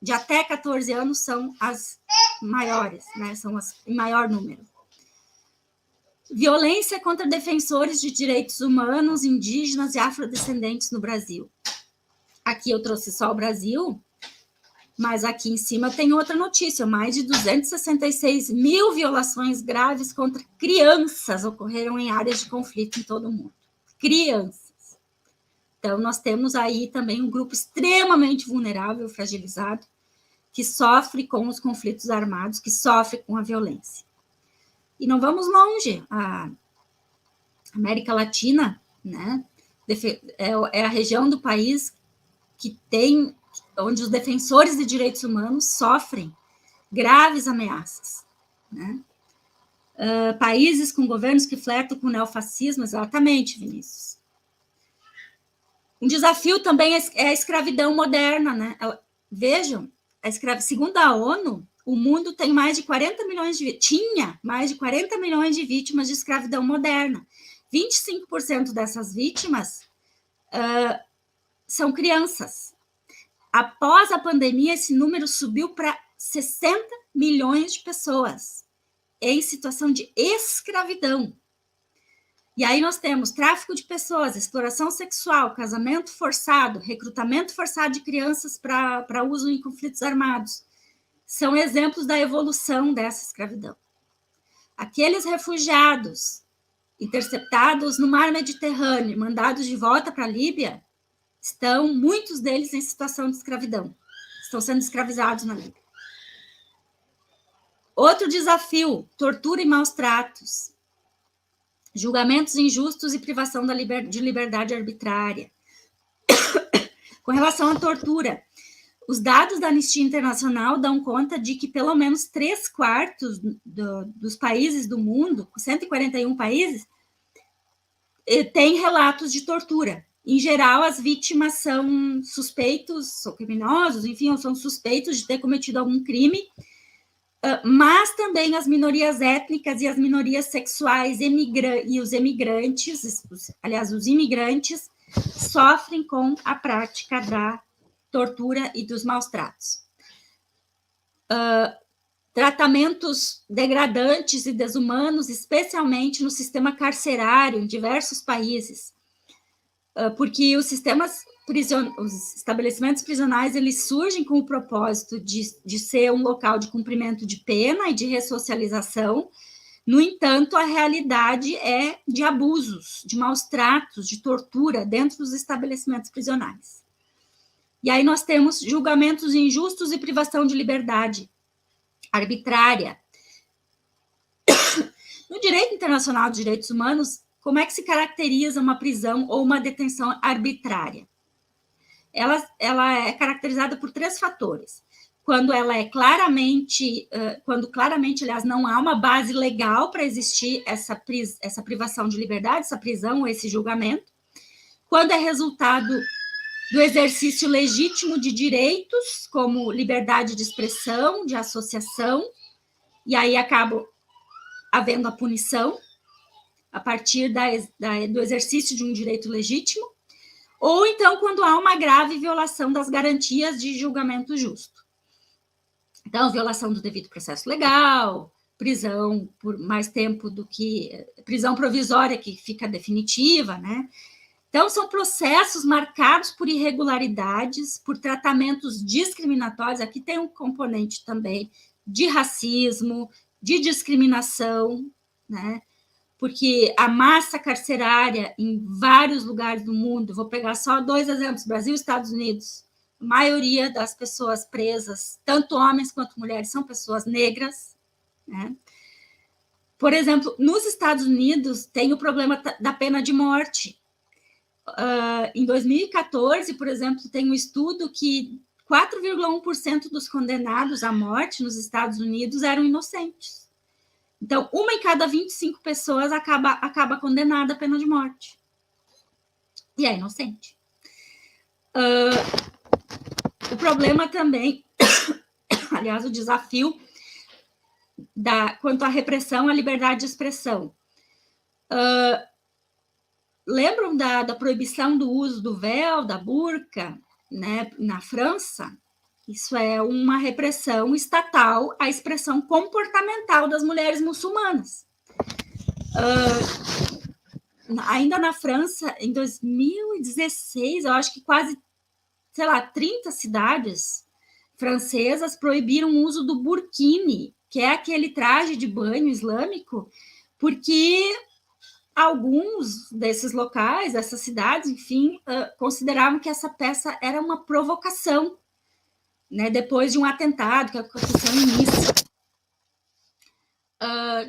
de até 14 anos são as maiores, né? São as em maior número. Violência contra defensores de direitos humanos, indígenas e afrodescendentes no Brasil. Aqui eu trouxe só o Brasil, mas aqui em cima tem outra notícia. Mais de 266 mil violações graves contra crianças ocorreram em áreas de conflito em todo o mundo. Crianças. Então, nós temos aí também um grupo extremamente vulnerável, fragilizado, que sofre com os conflitos armados, que sofre com a violência. E não vamos longe. A América Latina, né, é a região do país onde os defensores de direitos humanos sofrem graves ameaças, né? Países com governos que flertam com o neofascismo, exatamente, Vinícius. Um desafio também é a escravidão moderna, né? Vejam, segundo a ONU, o mundo tem tinha mais de 40 milhões de vítimas de escravidão moderna. 25% dessas vítimas são crianças. Após a pandemia, esse número subiu para 60 milhões de pessoas em situação de escravidão. E aí nós temos tráfico de pessoas, exploração sexual, casamento forçado, recrutamento forçado de crianças para uso em conflitos armados. São exemplos da evolução dessa escravidão. Aqueles refugiados interceptados no mar Mediterrâneo, mandados de volta para a Líbia, muitos deles em situação de escravidão. Estão sendo escravizados na Líbia. Outro desafio, tortura e maus tratos. Julgamentos injustos e privação de liberdade arbitrária. Com relação à tortura, os dados da Anistia Internacional dão conta de que pelo menos 3/4 dos países do mundo, 141 países, têm relatos de tortura. Em geral, as vítimas são suspeitos, ou criminosos, enfim, ou são suspeitos de ter cometido algum crime, mas também as minorias étnicas e as minorias sexuais e os imigrantes, os imigrantes, sofrem com a prática da tortura e dos maus tratos. Tratamentos degradantes e desumanos, especialmente no sistema carcerário em diversos países, porque os estabelecimentos prisionais, eles surgem com o propósito de ser um local de cumprimento de pena e de ressocialização. No entanto, a realidade é de abusos, de maus tratos, de tortura dentro dos estabelecimentos prisionais. E aí nós temos julgamentos injustos e privação de liberdade arbitrária. No direito internacional dos direitos humanos, como é que se caracteriza uma prisão ou uma detenção arbitrária? Ela é caracterizada por 3 fatores. Quando ela é claramente, aliás, não há uma base legal para existir essa privação de liberdade, essa prisão ou esse julgamento. Quando é resultado do exercício legítimo de direitos, como liberdade de expressão, de associação, e aí acaba havendo a punição a partir do exercício de um direito legítimo, ou então quando há uma grave violação das garantias de julgamento justo. Então, violação do devido processo legal, prisão por mais tempo do que... prisão provisória que fica definitiva, né? Então, são processos marcados por irregularidades, por tratamentos discriminatórios. Aqui tem um componente também de racismo, de discriminação, né? Porque a massa carcerária em vários lugares do mundo, vou pegar só 2 exemplos, Brasil e Estados Unidos, a maioria das pessoas presas, tanto homens quanto mulheres, são pessoas negras, né? Por exemplo, nos Estados Unidos tem o problema da pena de morte. Em 2014, por exemplo, tem um estudo que 4,1% dos condenados à morte nos Estados Unidos eram inocentes. Então, 1 em cada 25 pessoas acaba condenada à pena de morte. E é inocente. O problema também, aliás, o desafio quanto à repressão à liberdade de expressão. Lembram da proibição do uso do véu, da burca, né, na França? Isso é uma repressão estatal à expressão comportamental das mulheres muçulmanas. Ainda na França, em 2016, eu acho que quase, 30 cidades francesas proibiram o uso do burkini, que é aquele traje de banho islâmico, porque alguns desses locais, dessas cidades, enfim, consideravam que essa peça era uma provocação, né, depois de um atentado que aconteceu em Nice.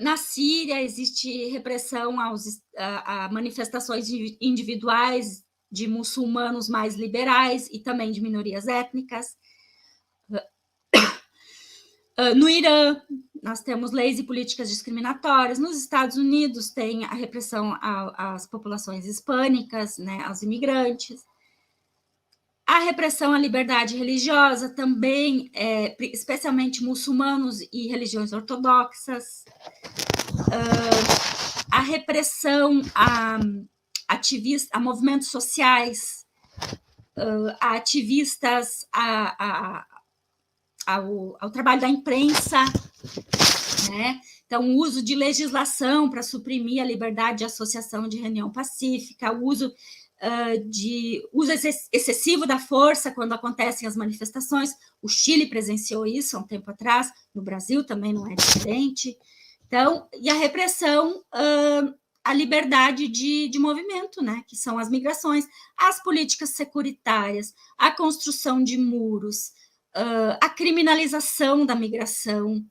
Na Síria, existe repressão a manifestações individuais de muçulmanos mais liberais e também de minorias étnicas. No Irã, nós temos leis e políticas discriminatórias. Nos Estados Unidos, tem a repressão às populações hispânicas, né, aos imigrantes. A repressão à liberdade religiosa também, especialmente muçulmanos e religiões ortodoxas. A repressão a movimentos sociais, a ativistas, ao trabalho da imprensa, né? Então, o uso de legislação para suprimir a liberdade de associação de reunião pacífica, o uso excessivo da força quando acontecem as manifestações. O Chile presenciou isso há um tempo atrás, no Brasil também não é diferente. Então, e a repressão à liberdade de movimento, né? Que são as migrações, as políticas securitárias, a construção de muros, a criminalização da migração,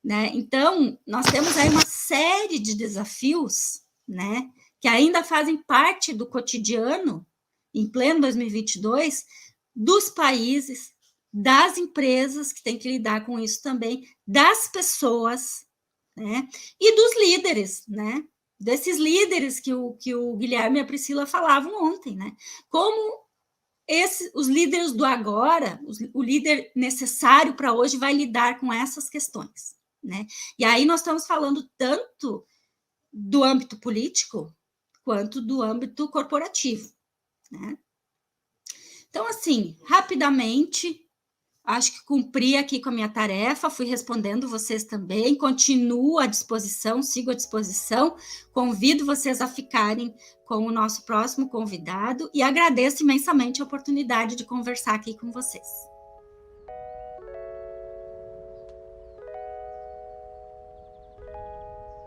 né? Então, nós temos aí uma série de desafios, né, que ainda fazem parte do cotidiano, em pleno 2022, dos países, das empresas que têm que lidar com isso também, das pessoas, né, e dos líderes, né, desses líderes que o Guilherme e a Priscila falavam ontem, né, como os líderes do agora, o líder necessário para hoje vai lidar com essas questões, né? E aí nós estamos falando tanto do âmbito político quanto do âmbito corporativo, né? Então, assim, rapidamente, acho que cumpri aqui com a minha tarefa, fui respondendo vocês também, continuo à disposição, sigo à disposição, convido vocês a ficarem com o nosso próximo convidado e agradeço imensamente a oportunidade de conversar aqui com vocês.